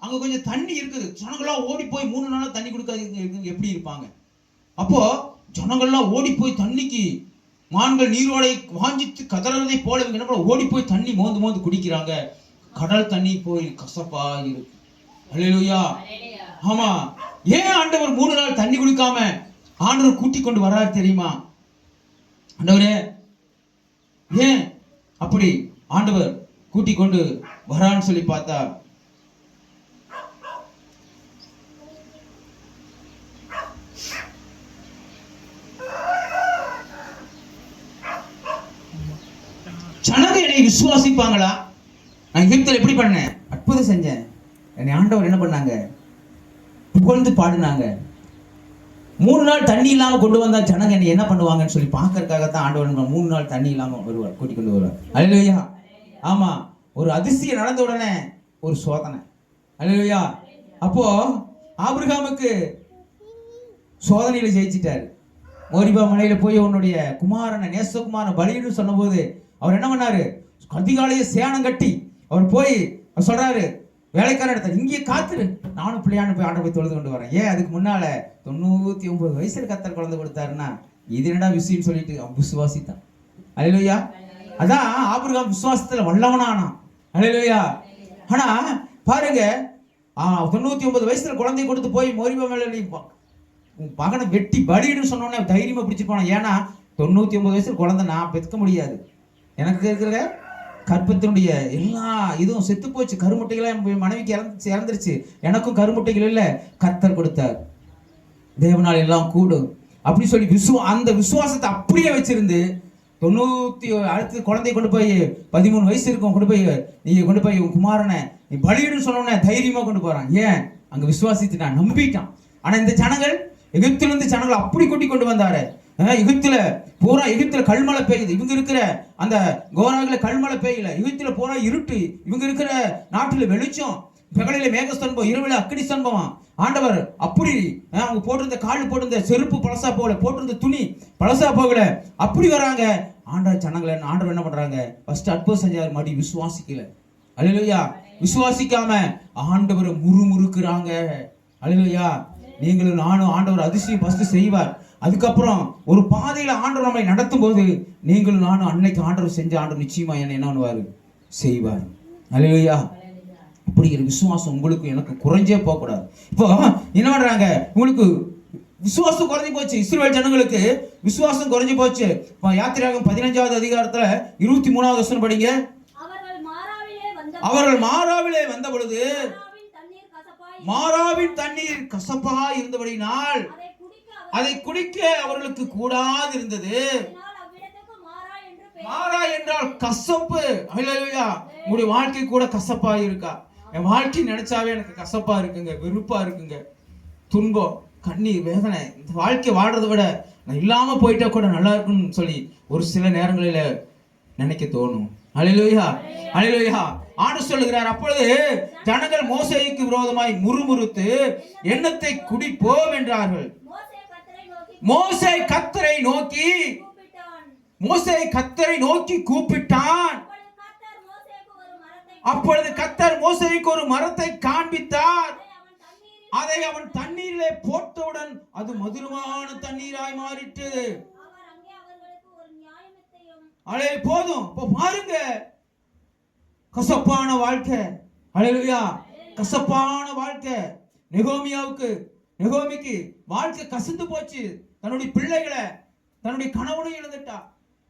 அங்க கொஞ்சம் தண்ணி இருக்குது. ஜனங்கள்லாம் ஓடி போய் 3 நாளா தண்ணி கொடுக்காது எப்படி இருப்பாங்க? அப்போ ஜனங்கள்லாம் ஓடி போய் தண்ணிக்கு, மான்கள் நீரோடை வாஞ்சித்து கதறதை போல இவங்க என்ன ஓடி போய் தண்ணி மோந்து மோந்து குடிக்கிறாங்க. கடல் தண்ணி போய் கசப்பா இருக்கு. அல்லேலூயா. ஆமா. ஏன் ஆண்டவர் 3 நாள் தண்ணி குடிக்காம ஆண்டவர் கூட்டி கொண்டு வர்றாரு தெரியுமா? ஆண்டவரே ஏன் அப்படி ஆண்டவர் கூட்டி கொண்டு வரான்னு சொல்லி பார்த்தா, ஜனங்க என்னை விசுவாசிப்பாங்களா? நான் எகிப்தில் எப்படி பண்ணேன், அற்புதம் செஞ்சேன், என்னை ஆண்டவர் என்ன பண்ணாங்க, புகழ்ந்து பாடினாங்க. 3 நாள் தண்ணி இல்லாம கொண்டு வந்தா ஜனங்க என்னை என்ன பண்ணுவாங்கன்னு சொல்லி பார்க்கறதுக்காகத்தான் ஆண்டவர் 3 நாள் தண்ணி இல்லாம வருவார், கூட்டி கொண்டு வருவார். அல்லேலூயா. ஆமா. ஒரு அதிசயம் நடந்த உடனே ஒரு சோதனை. அல்லேலூயா. அப்போ ஆபிரகாமுக்கு சோதனையில ஜெயிச்சிட்டாரு. மோரிபா மலையில போய் உன்னுடைய குமாரனை நேசகுமாரனை பலியிடு சொன்ன போது அவர் என்ன பண்ணாரு, அதிகாலையை சேனம் கட்டி அவர் போய் சொல்றாரு, வேலைக்காரன் இடத்துல இங்கே காத்துரு, நானும் பிள்ளையானு போய் ஆண்டை போய் தொழுது கொண்டு வரேன். ஏன் அதுக்கு முன்னால 99 வயசுல கர்த்தர் குழந்தை கொடுத்தாருன்னா இது என்னடா விஷயம் சொல்லிட்டு அவன் விசுவாசித்தான். அல்லேலூயா. அதான் ஆபிரகாம் விசுவாசத்துல வல்லவனானான். அல்லேலூயா. ஆனா பாருங்க, 99 வயசுல குழந்தைய கொடுத்து போய் மோரிபா மேல நீ மகனை வெட்டி பலியிடுன்னு சொன்னோன்னே தைரியமா பிடிச்சு போனான். ஏன்னா 99 வயசுல குழந்தை நான் பெற்க முடியாது, எனக்கு இருக்கிற கற்பத்தினுடைய எல்லா இதுவும் செத்து போச்சு. கருமுட்டைகளாம் என் மனைவிக்கு இறந்துருச்சு. எனக்கும் கருமுட்டைகள் இல்லை, கர்த்தர் கொடுத்தார். தேவனால் எல்லாம் கூடும் அப்படி சொல்லி அந்த விசுவாசத்தை அப்படியே வச்சிருந்து 90 அடுத்து குழந்தைய கொண்டு போய் 13 வயசு இருக்கும், கொண்டு போய் நீங்க கொண்டு போய் உன் குமாரனை நீ பலியிடுன்னு சொன்னோன்னே தைரியமா கொண்டு போறான். ஏன்? அங்க விசுவாசித்துட்டான், நம்பிட்டான். ஆனா இந்த ஜனங்கள், எகிப்திலிருந்து ஜனங்கள் அப்படி கூட்டி கொண்டு வந்தாரு. எகிப்துல பூரா, எகிப்துல கல்மழை பெய்யுது, இவங்க இருக்கிற அந்த கோராகில கல்மழை பெய்யல, எகிப்துல பூரா இருட்டு, இவங்க இருக்கிற நாட்டுல வெளிச்சம், பகலில மேகஸ்தம்பம், இரவுல அக்கினி ஸ்தம்பம். ஆண்டவர் அப்படி அவங்க போட்டிருந்த கால் போட்டிருந்த செருப்பு பழசா போகல, போட்டிருந்த துணி பழசா போகல, அப்படி வராங்க. ஆண்டவர் ஜனங்களை ஆண்டவர் என்ன பண்றாங்க? ஃபர்ஸ்ட் அற்புதம் செஞ்சாரு, மறுபடி விசுவாசிக்கல. அல்லேலூயா. விசுவாசிக்காம ஆண்டவர் முறுமுறுக்குறாங்க. அல்லேலூயா. நீங்களும் நானும் ஆண்டவர் அதிசயம் ஃபர்ஸ்ட் செய்வார். அதுக்கப்புறம் ஒரு பாதையில ஆண்டவர் நம்மை நடத்தும் போது நீங்களும் நானும் அன்னைக்கு ஆண்டவர் செஞ்ச ஆண்டவர் நிச்சயமா என்ன பண்ணுவாரு? செய்வார். அல்லேலூயா. அப்படிங்கிற விசுவாசம் உங்களுக்கு எனக்கு குறைஞ்சே போகக்கூடாது. இப்போ என்ன பண்றாங்க? உங்களுக்கு விசுவாசம் குறைஞ்சு போச்சு. இஸ்ரவேல் ஜனங்களுக்கு விசுவாசம் குறைஞ்சு போச்சு. யாத்திராகமம் 15வது அதிகாரத்துல 23வது வசனம் படிங்க. அவர்கள் மாராவிலே வந்த பொழுது மாராவின் தண்ணீர் கசப்பா இருந்தபடினால் அதை குடிக்க அவர்களுக்கு கூடாது இருந்தது. மாறா என்றால் கசப்பு. அல்லேலூயா. உங்களுடைய வாழ்க்கை கூட கசப்பா இருக்கா? என் வாழ்க்கை நினைச்சாவே எனக்கு கசப்பா இருக்குங்க, வெறுப்பா இருக்குங்க, துன்பம், கண்ணீர், வேதனை. இந்த வாழ்க்கை வாழ்றதை விட நான் இல்லாம போயிட்டா கூட நல்லா இருக்குன்னு சொல்லி ஒரு சில நேரங்களில நினைக்க தோணும். அல்லேலூயா. அல்லேலூயா. ஆண்டவர் சொல்லுகிறார், அப்பொழுது ஜனங்கள் மோசேக்கு விரோதமாய் முறுமுறுத்து எண்ணத்தை குடிப்போம் என்றார்கள். மோசே கர்த்தரை நோக்கி கூப்பிட்டான். அப்பொழுது கர்த்தர் மோசேக்கு ஒரு மரத்தை காண்பித்தார். அதை அவன் தண்ணீரிலே போட்டவுடன் அது மதுரமான தண்ணீராய் மாறிட்டு. அலே போதும். இப்போ பாருங்க, கசப்பான வாழ்க்கை. அல்லேலூயா. கசப்பான வாழ்க்கை. நெகோமிக்கு வாழ்க்கை கசந்து போச்சு. தன்னுடைய பிள்ளைகளை, தன்னுடைய கணவனையும் இழந்துட்டா,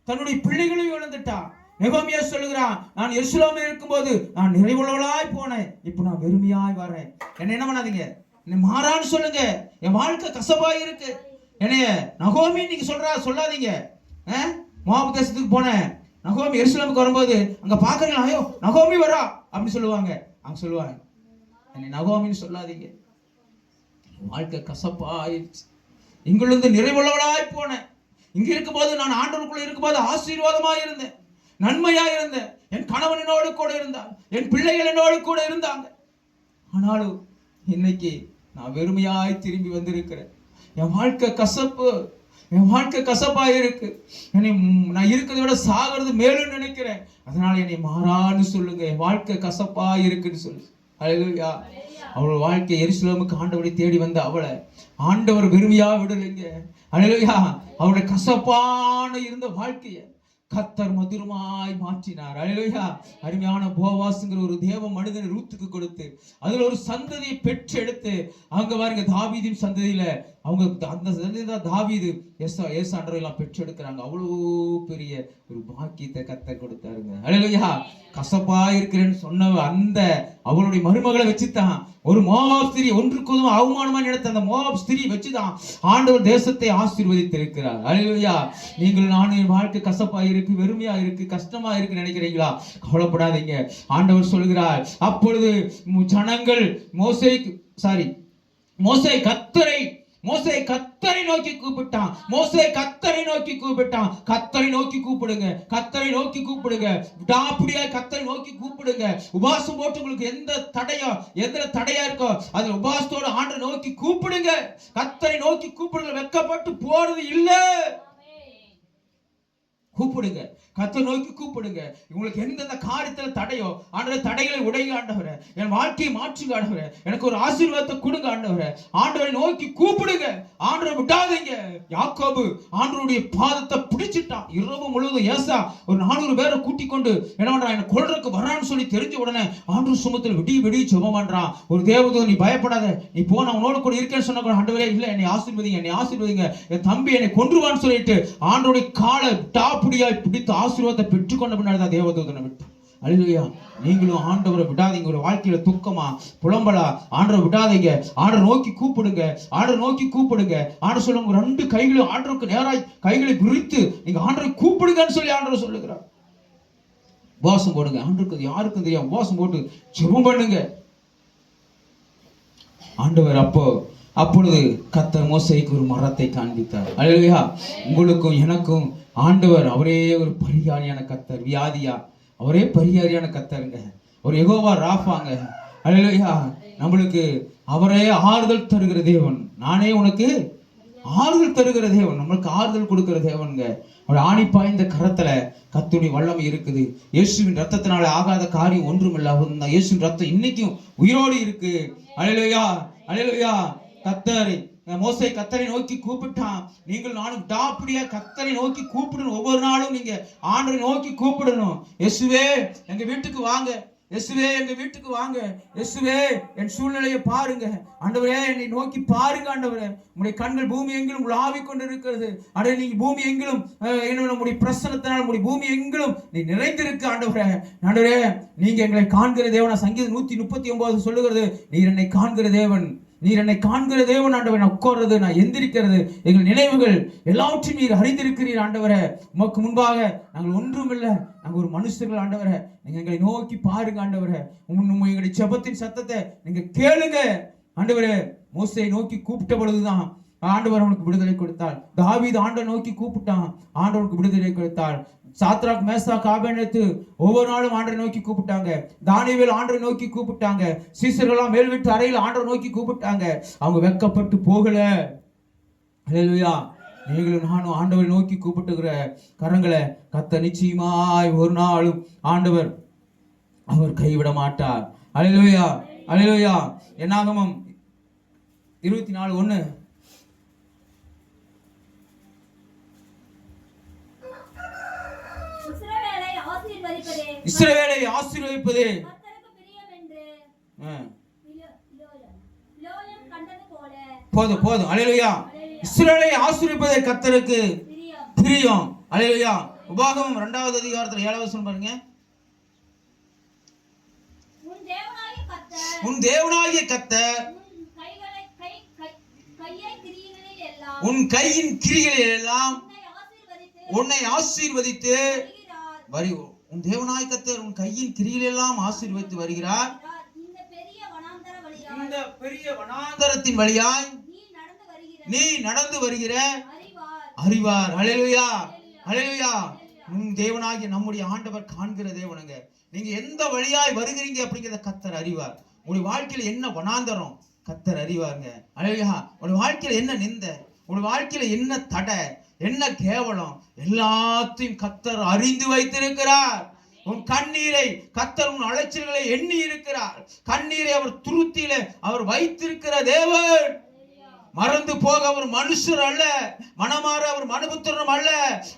தன்னுடைய பிள்ளைகளையும் இழந்துட்டா. நெகோமியா சொல்லுகிறான், நான் எருசலேமில் இருக்கும்போது நான் நிறைவுள்ளவளாய் போனேன், இப்போ நான் வெறுமையாய் வரேன். என்ன பண்ணாதீங்க, என்ன மாறான்னு சொல்லுங்க. என் வாழ்க்கை கசப்பாய் இருக்கு. என்னைய நகோமி நீங்க சொல்லாதீங்க. மோவாப் தேசத்துக்கு போனேன், நகோமி எருசலேமுக்கு வரும்போது அங்க பாக்குறீங்களா, ஐயோ நகோமி வரா அப்படி சொல்லுவாங்க. அவங்க சொல்லுவாங்க, என்னை நகோமின்னு சொல்லாதீங்க, வாழ்க்கை கசப்பாயிருச்சு. இங்கிருந்து நிறைவுள்ளவளாய் போனேன். இங்க இருக்கும்போது நான் ஆண்டவருக்குள்ள இருக்கும்போது ஆசீர்வாதமா இருந்தேன், நன்மையா இருந்தேன். என் கணவன் என்னோடு கூட இருந்தான், என் பிள்ளைகள் என்னோடு கூட இருந்தாங்க. ஆனாலும் இன்னைக்கு நான் வெறுமையாய் திரும்பி வந்திருக்கிறேன். என் வாழ்க்கை கசப்பு, என் வாழ்க்கை கசப்பா இருக்கு. என்னை நான் இருக்கிறத விட சாகிறது மேலும் நினைக்கிறேன். அதனால என்னை மாறான்னு சொல்லுங்க. என் வாழ்க்கை கசப்பா இருக்குன்னு சொல்லு. அல்லேலூயா. அவள் வாழ்க்கை எருசலேமுக்கு ஆண்டவரை தேடி வந்த அவளை ஆண்டவர் வெறுமையா விடலைங்க. அல்லேலூயா. அவளுடைய கசப்பான இருந்த வாழ்க்கையை கர்த்தர் மதுரமாய் மாற்றினார். அல்லேலூயா. அருமையான போவாஸ்ங்கிற ஒரு தேவ மனிதனை ரூத்துக்கு கொடுத்து அதுல ஒரு சந்ததியை பெற்று எடுத்து அங்க பாருங்க, தாவீதின் சந்ததியில அவங்க அந்த சந்ததி தான் தாவீது, ஏசாண்டரை எல்லாம் பெற்று எடுக்கிறாங்க. அவ்வளோ பெரிய ஒரு பாக்கியத்தை கர்த்தர் கொடுத்தாருங்க. அல்லேலூயா. கசப்பா இருக்கிறேன்னு சொன்ன அந்த அவளுடைய மருமகளை வச்சுதான் ஒரு மோவாப் ஸ்திரீ, ஒன்றுக்கு அவமானமா நினைத்த அந்த மோவாப் ஸ்திரீ வச்சுதான் ஆண்டவர் தேசத்தை ஆசீர்வதித்திருக்கிறார். அல்லேலூயா. நீங்கள் நானும் வாழ்க்கை கசப்பா இருக்கு, வெறுமையா இருக்கு, கஷ்டமா இருக்கு நினைக்கிறீங்களா? கவலைப்படாதீங்க. ஆண்டவர் சொல்கிறார், அப்பொழுது ஜனங்கள் மோசே கர்த்தரை நோக்கி கூப்பிட்டான். கர்த்தரை நோக்கி கூப்பிடுங்க. கர்த்தரை நோக்கி கூப்பிடுங்க. விடாப்பிடியா கர்த்தரை நோக்கி கூப்பிடுங்க. உபாசம் போட்டு உங்களுக்கு எந்த தடையா இருக்கோ அதுல உபாசத்தோட ஆண்டவரை நோக்கி கூப்பிடுங்க. கர்த்தரை நோக்கி கூப்பிடுங்க. வெட்கப்பட்டு போறது இல்ல. கூப்பிடுங்க, கர்த்தரை நோக்கி கூப்பிடுங்க. உங்களுக்கு எந்தெந்த காரியத்துல தடையோ ஆண்டவரே தடைகளை உடைங்க ஆண்டவரே, என் வாழ்க்கையை மாற்றுங்க ஆண்டவரே, எனக்கு ஒரு ஆசீர்வாதத்தை கொடுங்க ஆண்டவரே. ஆண்டவரை நோக்கி கூப்பிடுங்க. ஆண்டவரை விடாதீங்க. யாக்கோபு ஆண்டவருடைய பாதத்தை பிடிச்சிட்டான். இரவு முழுவதும் ஏசா ஒரு 400 பேரை கூட்டிக் கொண்டு என்ன பண்றான், என்ன கொல்றதுக்கு வரான்னு சொல்லி தெரிஞ்ச உடனே ஆண்டவர் சுமத்துல விடிய ஜெபம் பண்றான். ஒரு தேவதூதன், நீ பயப்படாத, நீ போ, நான் உன்னோட கூட இருக்கேன்னு சொன்ன கூட ஆண்டவரே இல்ல, என்னை ஆசீர்வதிங்க, என் தம்பி என்னை கொன்றுவான்னு சொல்லிட்டு ஆண்டவருடைய காலை டாப்புடியாய் பிடித்து ஆசீர்வாதத்தை பெற்றுக்கொண்ட பின்னாடி தான் தேவதூதனை விட்டு அல்லேலூயா. நீங்களும் ஆண்டவரை விடாதீங்க. ஒரு வாழ்க்கையில துக்கமா புலம்பலா ஆண்டவரை விடாதீங்க. ஆண்டவரை நோக்கி கூப்பிடுங்க. ஆண்டவரை நோக்கி கூப்பிடுங்க. ஆண்டவர் சொல்லுங்க, 2 கைகளும் ஆண்டவருக்கு நேராய் கைகளை விரித்து நீங்க ஆண்டவரை கூப்பிடுங்கன்னு சொல்லி ஆண்டவர் சொல்லுகிறார். உபவாசம் போடுங்க. ஆண்டவருக்கு யாருக்கும் தெரியும். உபவாசம் போட்டு ஜெபம் பண்ணுங்க. ஆண்டவர் அப்பொழுது கர்த்தர் மோசேக்கு ஒரு மரத்தை காண்பித்தார். அல்லேலூயா. உங்களுக்கும் எனக்கும் ஆண்டவர் அவரே ஒரு பரிகாரியான கர்த்தர். வியாதியா அவரே பரிகாரியான கர்த்தருங்க. ஒரு யெகோவா ராஃபாங்க. அல்லேலூயா. நம்மளுக்கு அவரே ஆறுதல் தருகிற தேவன். நானே உனக்கு ஆறுதல் தருகிற தேவன். நம்மளுக்கு ஆறுதல் கொடுக்கிற தேவனுங்க. அவருடைய ஆணி பாய்ந்த கரத்துல கர்த்தருடைய வல்லமை இருக்குது. இயேசுவின் ரத்தத்தினால ஆகாத காரியம் ஒன்றுமில்லை. இயேசுவின் ரத்தம் இன்னைக்கும் உயிரோடு இருக்கு. அல்லேலூயா. அல்லேலூயா. மோசே கர்த்தரை நோக்கி கூப்பிட்டான். நீங்கள் நானும் டாப்படியா கர்த்தரை நோக்கி கூப்பிடணும். ஒவ்வொரு நாளும் நீங்க ஆண்டவரை நோக்கி கூப்பிடணும். இயேசுவே எங்க வீட்டுக்கு வாங்க. இயேசுவே எங்க வீட்டுக்கு வாங்க. இயேசுவே என் சூழ்நிலையை பாருங்க. ஆண்டவரே என்னை நோக்கி பாருங்க. ஆண்டவரே உங்களுடைய கண்கள் பூமி எங்கிலும் உலாவிக் கொண்டு இருக்கிறது. அடே நீங்க பூமி எங்கிலும் நம்முடைய பிரசனத்தினால் உங்களுடைய பூமி எங்கிலும் நீ நிறைந்திருக்கு. ஆண்டவரே ஆண்டவரே நீங்க எங்களை காண்கிற தேவனா. சங்கீதம் 139 சொல்லுகிறது, நீர் என்னை காண்கிற தேவன். நீர் என்னை காண்கிற தேவன். ஆண்டவர் நான் உட்கார்றது, நான் எந்திரிக்கிறது, எங்கள் நினைவுகள் எல்லாவற்றையும் நீர் அறிந்திருக்கிறீர். ஆண்டவரே உமக்கு முன்பாக நாங்கள் ஒன்றுமில்லை. நாங்கள் ஒரு மனுஷர்கள். ஆண்டவரே நீங்க எங்களை நோக்கி பாருங்க. ஆண்டவரே எங்களுடைய ஜெபத்தின் சத்தத்தை நீங்க கேளுங்க. ஆண்டவரே மோசேயை நோக்கி கூப்பிட்ட பொழுதுதான் ஆண்டவர் அவனுக்கு விடுதலை கொடுத்தார். தாவீது ஆண்டவரை நோக்கி கூப்பிட்டான். ஆண்டவனுக்கு விடுதலை கொடுத்தார். சாத்ராக் மேசாக் ஆபேத்நேகோ ஒவ்வொரு நாளும் ஆண்டவரை நோக்கி கூப்பிட்டாங்க. தானியேல் ஆண்டவரை நோக்கி கூப்பிட்டாங்க. சீசர்கள்லாம் மேல் வீட்டு அறையில் ஆண்டவரை நோக்கி கூப்பிட்டாங்க. அவங்க வெட்கப்பட்டு போகல. அல்லேலூயா. நீங்களும் நானும் ஆண்டவரை நோக்கி கூப்பிட்டுகிற கரங்களை கர்த்தர் நிச்சயமாய் ஒரு நாளும் ஆண்டவர் அவர் கைவிட மாட்டார். அல்லேலூயா. அல்லேலூயா. என்னாகமம் 24:1 இஸ்ரவேலை ஆசீர்வதிப்பதே போதும் போதும். அல்லேலூயா. இஸ்ரவேலை ஆசீர்வதிப்பதே கர்த்தருக்கு பிரியம். அல்லேலூயா. உபாகமம் 2வது அதிகாரத்துல 7வது வசனம் பாருங்க. உன் தேவனாகிய கர்த்தர் உன் கையின் கிரிகளில் எல்லாம் உன்னை ஆசீர்வதித்து உன் தேவனாகிய கர்த்தர் உன் கையின் கிரிகளில் எல்லாம் ஆசீர்வதித்து வருகிறார். இந்த பெரிய வனாந்தரத்தின் வழியாய் நீ நடந்து வருகிற அறிவார். அல்லேலூயா. அல்லேலூயா. உன் தேவனாகிய நம்முடைய ஆண்டவர் காண்கிற தேவனுங்க. நீங்க எந்த வழியாய் வருகிறீங்க அப்படிங்கிறத கர்த்தர் அறிவார். உங்களுடைய வாழ்க்கையில என்ன வனாந்தரம் கர்த்தர் அறிவாருங்க. அல்லேலூயா. உங்களுடைய வாழ்க்கையில என்ன நிந்த, உங்களுடைய வாழ்க்கையில என்ன தடை, என்ன கேவலம், எல்லாத்தையும் கர்த்தர் அறிந்து வைத்திருக்கிறார். உன் கண்ணீரை கர்த்தர் உன் அலைச்சல்களை எண்ணி இருக்கிறார். கண்ணீரை அவர் துருத்தியில அவர் வைத்திருக்கிற தேவன். மறந்து போக அவர் மனுஷர் அல்ல, மனமாற அவர் மனுபுத்திரனும் அல்ல.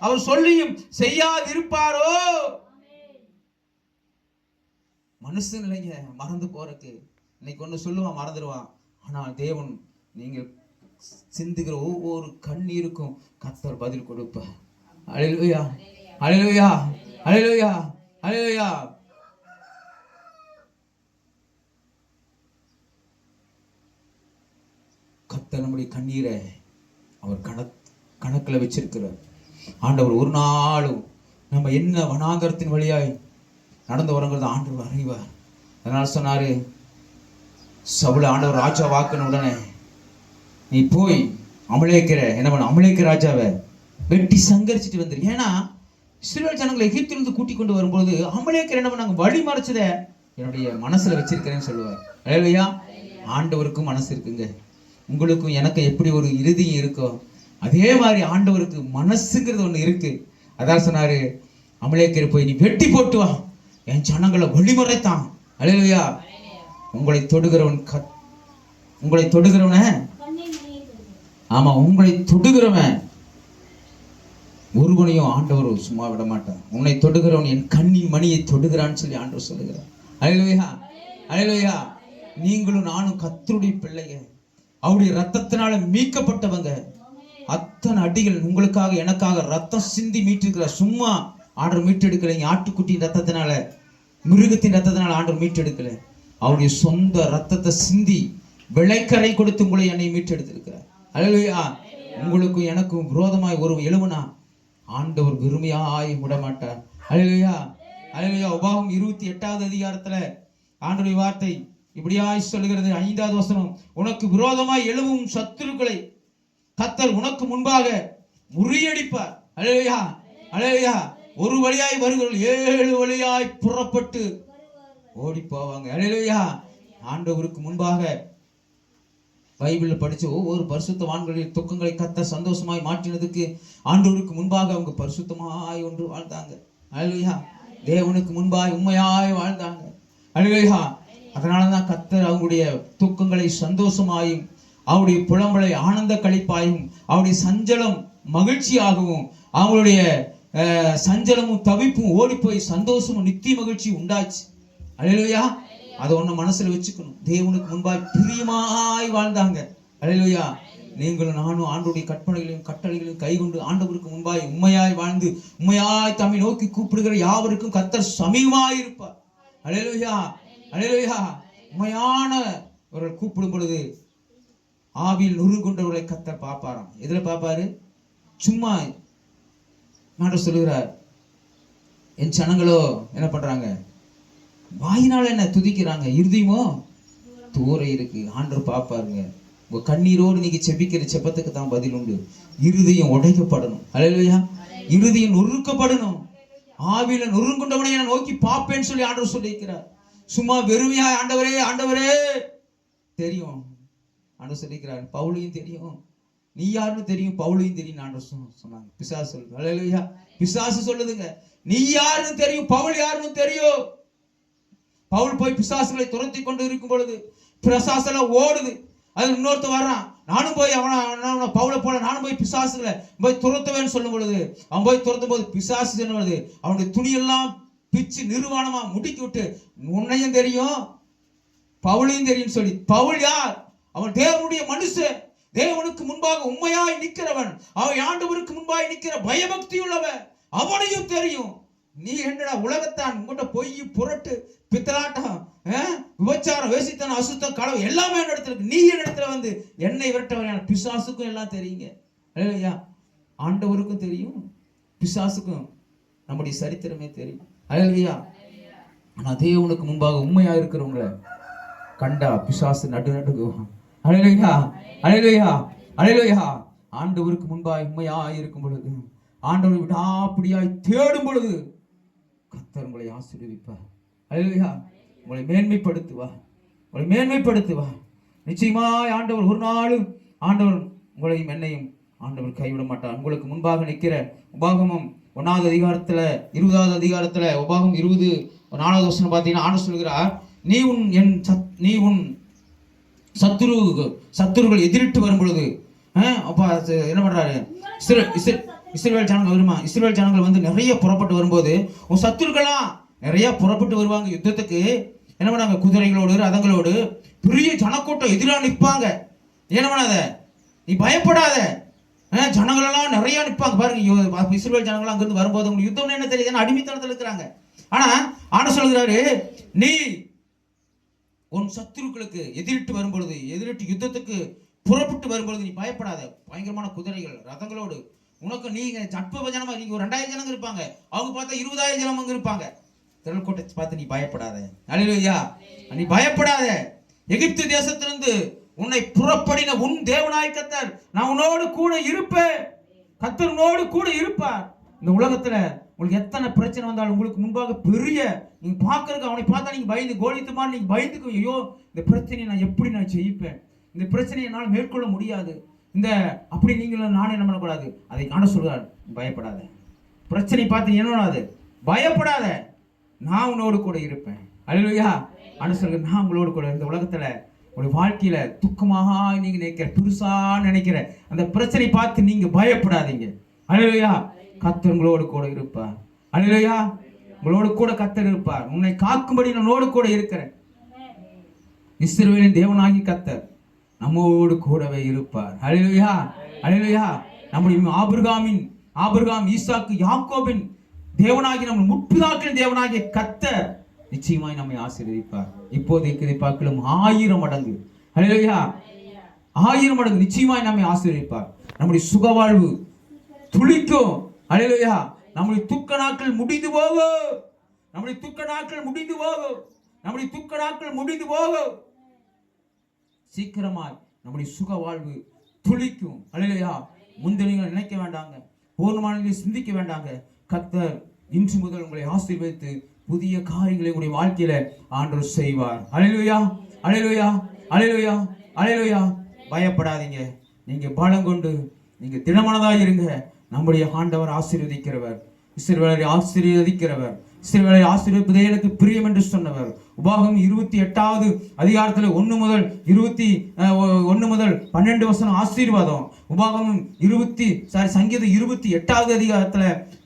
அவர் சொல்லியும் செய்யாதிருப்பாரோ. மனுஷன் இல்லைங்க மறந்து போறதுக்கு. இன்னைக்கு ஒண்ணு சொல்லுவான் மறந்துடுவான். ஆனா தேவன் நீங்க சிந்துகிற ஒவ்வொரு கண்ணீருக்கும் கர்த்தர் பதில் கொடுப்பார். அல்லேலூயா. அல்லேலூயா. அல்லேலூயா. அல்லேலூயா. கர்த்தர் நம்முடைய கண்ணீரை அவர் கணக்குல வச்சிருக்கிறார். ஆண்டவர் ஒரு நாளும் நம்ம என்ன வனாந்தரத்தின் வழியாய் நடந்து வரங்கிறது ஆண்டவர் அறிவார். அதனால சொன்னாரு, சவுல ஆண்டவர் ராஜா வாக்குன உடனே நீ போய் என்ன பண்ண அமலேக்கிற ராஜாவை வெட்டி சங்கரிச்சுட்டு வந்துரு. ஏன்னா இஸ்ரவேல் ஜனங்களை எகிப்திலிருந்து கூட்டி கொண்டு வரும்போது அமலேக்கிற என்ன பண்ணாங்க, வழி மறைச்சதை என்னுடைய மனசுல வச்சிருக்கிறேன்னு சொல்லுவார். அல்லேலூயா. ஆண்டவருக்கும் மனசு இருக்குங்க. உங்களுக்கும் எனக்கு எப்படி ஒரு இறுதியும் இருக்கோ அதே மாதிரி ஆண்டவருக்கு மனசுங்கிறது ஒண்ணு இருக்கு. அதான் சொன்னாரு, அமலேக்கிற போய் நீ வெட்டி போட்டு வா, என் ஜனங்களை வழிமுறைத்தான். அல்லேலூயா. உங்களை தொடுகிறவன ஆமா உங்களை தொடுகிறவன் ஒருவனையும் ஆண்டவர் சும்மா விட மாட்டான். உன்னை தொடுகிறவன் என் கண்ணின் மணியை தொடுகிறான்னு சொல்லி ஆண்டவர் சொல்லுகிறார். அல்லேலூயா. அல்லேலூயா. நீங்களும் நானும் கர்த்தருடைய பிள்ளைங்க, அவருடைய ரத்தத்தினால மீட்கப்பட்டவங்க. அத்தனை அடிகள் உங்களுக்காக எனக்காக ரத்தம் சிந்தி மீட்டிருக்கிற. சும்மா ஆண்டவர் மீட்டெடுக்கலைங்க. ஆட்டுக்குட்டியின் ரத்தத்தினால மிருகத்தின் ரத்தத்தினால் ஆண்டவர் மீட்டெடுக்கல, அவருடைய சொந்த ரத்தத்தை சிந்தி விளைக்கரை கொடுத்து உங்களை என்னை மீட்டெடுத்திருக்கிறார். அல்லேலூயா. உங்களுக்கும் எனக்கும் விரோதமாய் ஒரு எழுவனா ஆண்டவர் வெறுமையாய் விடமாட்டார். அல்லேலூயா, அல்லேலூயா. உபாகம் 28வது அதிகாரத்துல ஆண்டவருடைய வார்த்தை இப்படியாய் சொல்லுகிறது. 5வது வசனம், உனக்கு விரோதமாய் எழுவும் சத்துருக்களை கர்த்தர் உனக்கு முன்பாக முறியடிப்பார். அல்லேலூயா, அல்லேலூயா. ஒரு வழியாய் வருகிறவர்கள் 7 வழியாய் புறப்பட்டு ஓடி போவாங்க. அல்லேலூயா. ஆண்டவருக்கு முன்பாக பைபிள்ல படிச்ச ஒவ்வொரு பரிசுத்தவான்களின் துக்கங்களை கர்த்தர் சந்தோஷமாய் மாற்றினதுக்கு ஆண்டவருக்கு முன்பாக அவங்க பரிசுத்தமாய் ஒன்று வாழ்ந்தாங்க. அல்லேலூயா. தேவனுக்கு முன்பாய் உண்மையாய் வாழ்ந்தாங்க. அல்லேலூயா. அதனாலதான் கர்த்தர் அவங்களுடைய துக்கங்களை சந்தோஷமாயும் அவருடைய புலம்பலை ஆனந்த களிப்பாயும் அவருடைய சஞ்சலம் மகிழ்ச்சியாகவும் அவங்களுடைய சஞ்சலமும் தவிப்பும் ஓடி போய் சந்தோஷமும் நித்திய மகிழ்ச்சி உண்டாச்சு. அல்லேலூயா. அதை ஒண்ணு மனசுல வச்சுக்கணும். தேவனுக்கு முன்பாய் பிரியமாய் வாழ்ந்தாங்க. அல்லேலூயா. நீங்களும் நானும் ஆண்டவருடைய கற்பனைகளையும் கட்டளைகளையும் கைகொண்டு ஆண்டவருக்கு முன்பாய் உண்மையாய் வாழ்ந்து உண்மையாய் தம்மை நோக்கி கூப்பிடுகிற யாவருக்கும் கர்த்தர் சமீபமாய் இருப்பார். அல்லேலூயா, அல்லேலூயா. உண்மையானவர்கள் கூப்பிடும் பொழுது ஆவியில் நுறு கொண்டவர்களை கர்த்தர் பார்ப்பாராம். எதுல பார்ப்பாரு? சும்மா ஆண்டவர் சொல்லுகிறார், என் ஜனங்களோ என்ன பண்றாங்க? வாயினால என்ன துதிக்கிறாங்க, இருதயமோ தூர இருக்கு. ஆண்டவர் பார்ப்பாருங்க. உங்க கண்ணீரோடு நீங்க செபிக்கிற செபத்துக்கு தான் பதில் உண்டு. இருதயம் உடைக்கப்படணும். அல்லேலூயா. இருதயம் நொறுக்கப்படணும். ஆவியில நொறுங்குண்டவனை நான் நோக்கி பார்ப்பேன்னு சொல்லி ஆண்டவர் சொல்லியிருக்கிறார். சும்மா வெறுமையா ஆண்டவரே ஆண்டவரே தெரியும் ஆண்டவர் சொல்லியிருக்கிறார். பவுலையும் தெரியும், நீ யாருன்னு தெரியும், பவுலையும் தெரியும் ஆண்டவர் சொன்னாங்க. பிசாசு சொல்லுங்க. அல்லேலூயா. பிசாசு சொல்லுதுங்க, நீ யாருன்னு தெரியும், பவுல் யாருன்னு தெரியும். பவுல் போய் பிசாசுகளை துரத்தி கொண்டு இருக்கும் பொழுது பிசாசெல்லாம் ஓடுது. அது இன்னொருத்த வர்றான், நானும் போய் அவனை பவுலை போல நானும் போய் பிசாசுகளை போய் துரத்துவேன்னு சொல்லும் பொழுது அவன் போய் துரத்தும் போது பிசாசு சொன்னது அவனுடைய துணியெல்லாம் பிச்சு நிர்வாணமா முடுக்கி விட்டு, உன்னையும் தெரியும் பவுலையும் தெரியும் சொல்லி. பவுல் யார்? அவன் தேவனுடைய மனுஷன், தேவனுக்கு முன்பாக உண்மையாய் நிற்கிறவன், அவன் ஆண்டவருக்கு முன்பாய் நிற்கிற பயபக்தி உள்ளவன். அவனையும் தெரியும். நீ என்னடா உலகத்தான் உங்கள்கிட்ட பொய் புரட்டு பித்தலாட்டம் விபச்சாரம் வேசித்தனம் அசுத்தம் களவு எல்லாமே என்ன இடத்துல இருக்கு. நீ என்ன இடத்துல வந்து என்னை விரட்டவன் பிசாசுக்கும் எல்லாம் தெரியுங்க. அல்லேலூயா. ஆண்டவருக்கும் தெரியும், பிசாசுக்கும் நம்முடைய சரித்திரமே தெரியும். அல்லேலூயா. ஆனா தேவனுக்கு முன்பாக உண்மையா இருக்கிறவங்களை கண்டா பிசாசு நடுநடுங்குவான். அல்லேலூயா, அல்லேலூயா, அல்லேலூயா. ஆண்டவருக்கு முன்பாக உண்மையா இருக்கும் பொழுது, ஆண்டவரை விடாப்பிடியாய் தேடும் பொழுது கர்த்தர் உங்களை ஆசீர்வதிப்பார். அல்லேலூயா. உங்களை மேன்மைப்படுத்துவார், உங்களை மேன்மைப்படுத்துவார். நிச்சயமாய் ஆண்டவர் ஒரு நாளும் ஆண்டவர் உங்களையும் என்னையும் ஆண்டவர் கைவிட மாட்டார். உங்களுக்கு முன்பாக நிற்கிற உபாகமம் 1வது அதிகாரத்துல 20வது அதிகாரத்துல உபாகம் 20 4வது வசனம் பார்த்தீங்கன்னா ஆண்டவர் சொல்கிறார், நீ உன் சத்துருகள் எதிரிட்டு வரும் பொழுது அப்ப என்ன பண்றாரு? இஸ்ரவேல் ஜனங்கள் வருமா? இஸ்ரவேல் ஜனங்கள் வந்து நிறைய புறப்பட்டு வரும்போது உன் சத்துருக்கெல்லாம் நிறைய புறப்பட்டு வருவாங்க யுத்தத்துக்கு. என்ன பண்ணாங்க? குதிரைகளோடு ரதங்களோடு பெரிய ஜனக்கூட்டம் எதிராக நிற்பாங்க. என்ன பண்ணாத, நீ பயப்படாத. ஜனங்கள் எல்லாம் நிறைய நிற்பாங்க பாருங்க. இஸ்ரவேல் ஜனங்கள் அங்கிருந்து வரும்போது உங்களுக்கு யுத்தம்னு என்ன தெரியுது? அடிமைத்தனத்தில் இருக்கிறாங்க. ஆனா ஆண்டவர் சொல்கிறாரு, நீ உன் சத்துருக்களுக்கு எதிரிட்டு வரும்பொழுது, எதிரிட்டு யுத்தத்துக்கு புறப்பட்டு வரும்பொழுது நீ பயப்படாத. பயங்கரமான குதிரைகள் ரதங்களோடு உனக்கு நீங்க சட்ப ஜனமா, நீங்க ஒரு 2000 ஜனங்க இருப்பாங்க, அவங்க பார்த்தா 20,000 ஜனம் அங்க இருப்பாங்க. திரள் கூட்டத்தை பார்த்து நீ பயப்படாத. அல்லேலூயா. நீ பயப்படாத. எகிப்து தேசத்திலிருந்து உன்னை புறப்படின உன் தேவனாய் கர்த்தர் நான் உன்னோடு கூட இருப்பேன். கர்த்தர் உன்னோடு கூட இருப்பார். இந்த உலகத்துல உங்களுக்கு எத்தனை பிரச்சனை வந்தாலும் உங்களுக்கு முன்பாக பெரிய நீங்க பாக்குறதுக்கு அவனை பார்த்தா நீங்க பயந்து கோலித்துமா நீங்க பயந்துக்கு, ஐயோ இந்த பிரச்சனையை நான் எப்படி நான் ஜெயிப்பேன், இந்த பிரச்சனையை என்னால் மேற்கொள்ள முடியாது, இந்த அப்படி நீங்களும் நானும் என்ன பண்ணக்கூடாது. அதை காண சொல்றார், பயப்படாத. பிரச்சனை பார்த்து என்னோடாது, பயப்படாத, நான் உன்னோடு கூட இருப்பேன். அல்லேலூயா. ஆண்டவர் சொல்றார், நான் உங்களோடு கூட. இந்த உலகத்துல உங்களுடைய வாழ்க்கையில துக்கமாக நீங்க நினைக்கிற பெருசா நினைக்கிற அந்த பிரச்சனை பார்த்து நீங்க பயப்படாதீங்க. அல்லேலூயா. கர்த்தர் உங்களோடு கூட இருப்பார். அல்லேலூயா. உங்களோடு கூட கர்த்தர் இருப்பார். உன்னை காக்கும்படி நான் கூட இருக்கிறேன். இஸ்ரவேலின் தேவனாகி கர்த்தர் நம்மோடு கூடவே இருப்பார். அல்லேலூயா, அல்லேலூயா. நம்முடைய ஆபிரகாம் ஈசாக்கு யாக்கோபின் தேவனாகி நம்ம முற்பிதாக்களின் தேவனாகிய கர்த்தர் நிச்சயமாய் நம்மை ஆசீர்வதிப்பார். இப்போதைக்கு பார்க்கலும் 1000 மடங்கு, ஹல்லேலூயா, 1000 மடங்கு நிச்சயமாய் நம்மை ஆசீர்வதிப்பார். நம்முடைய சுகவாழ்வு துளிக்கும், ஹல்லேலூயா. நம்முடைய துக்க நாட்கள் முடிந்து போகும், நம்முடைய துக்க நாட்கள் முடிந்து போகும், நம்முடைய துக்க நாட்கள் முடிந்து போகும். சீக்கிரமாய் நம்முடைய சுக வாழ்வு துளிக்கும், ஹல்லேலூயா. முந்தினீங்க நினைக்க வேண்டாங்க, பூர்ணமான சிந்திக்க வேண்டாங்க. கர்த்தர் இன்று முதல் உங்களை ஆசீர்வதித்து புதிய காரியங்களை உங்களுடைய வாழ்க்கையில ஆண்டவர் செய்வார். ஹல்லேலூயா, ஹல்லேலூயா, ஹல்லேலூயா, ஹல்லேலூயா. பயப்படாதீங்க, நீங்க பலம் கொண்டு நீங்க திடமனதாக இருங்க. நம்முடைய ஆண்டவர் ஆசீர்வதிக்கிறவர், இஸ்ரவேலை ஆசீர்வதிக்கிறவர், இஸ்ரவேலை ஆசீர்வதிப்பதே எனக்கு பிரியம் என்று சொன்னவர். உபாகமம் 28வது அதிகாரத்துல 1 முதல் 12 வசனம் ஆசீர்வாதம். உபாகமம் சங்கீதம் 28வது அதிகாரத்துல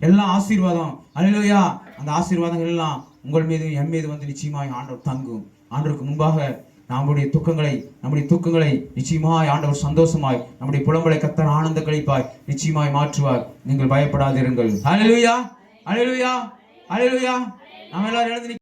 எல்லாம் ஆசீர்வாதம். ஹல்லேலூயா. அந்த ஆசீர்வாதங்கள் எல்லாம் உங்கள் மீது என் மீது வந்து நிச்சயமாய் ஆண்டவர் தங்கும். ஆண்டவருக்கு முன்பாக நம்முடைய துக்கங்களை நிச்சயமாய் ஆண்டவர் சந்தோஷமாய், நம்முடைய புலம்பலை கர்த்தர் ஆனந்த கழிப்பாய் நிச்சயமாய் மாற்றுவார். நீங்கள் பயப்படாதிருங்கள். ஹல்லேலூயா, ஹல்லேலூயா, ஹல்லேலூயா. நாம் எல்லாரும் எழுந்து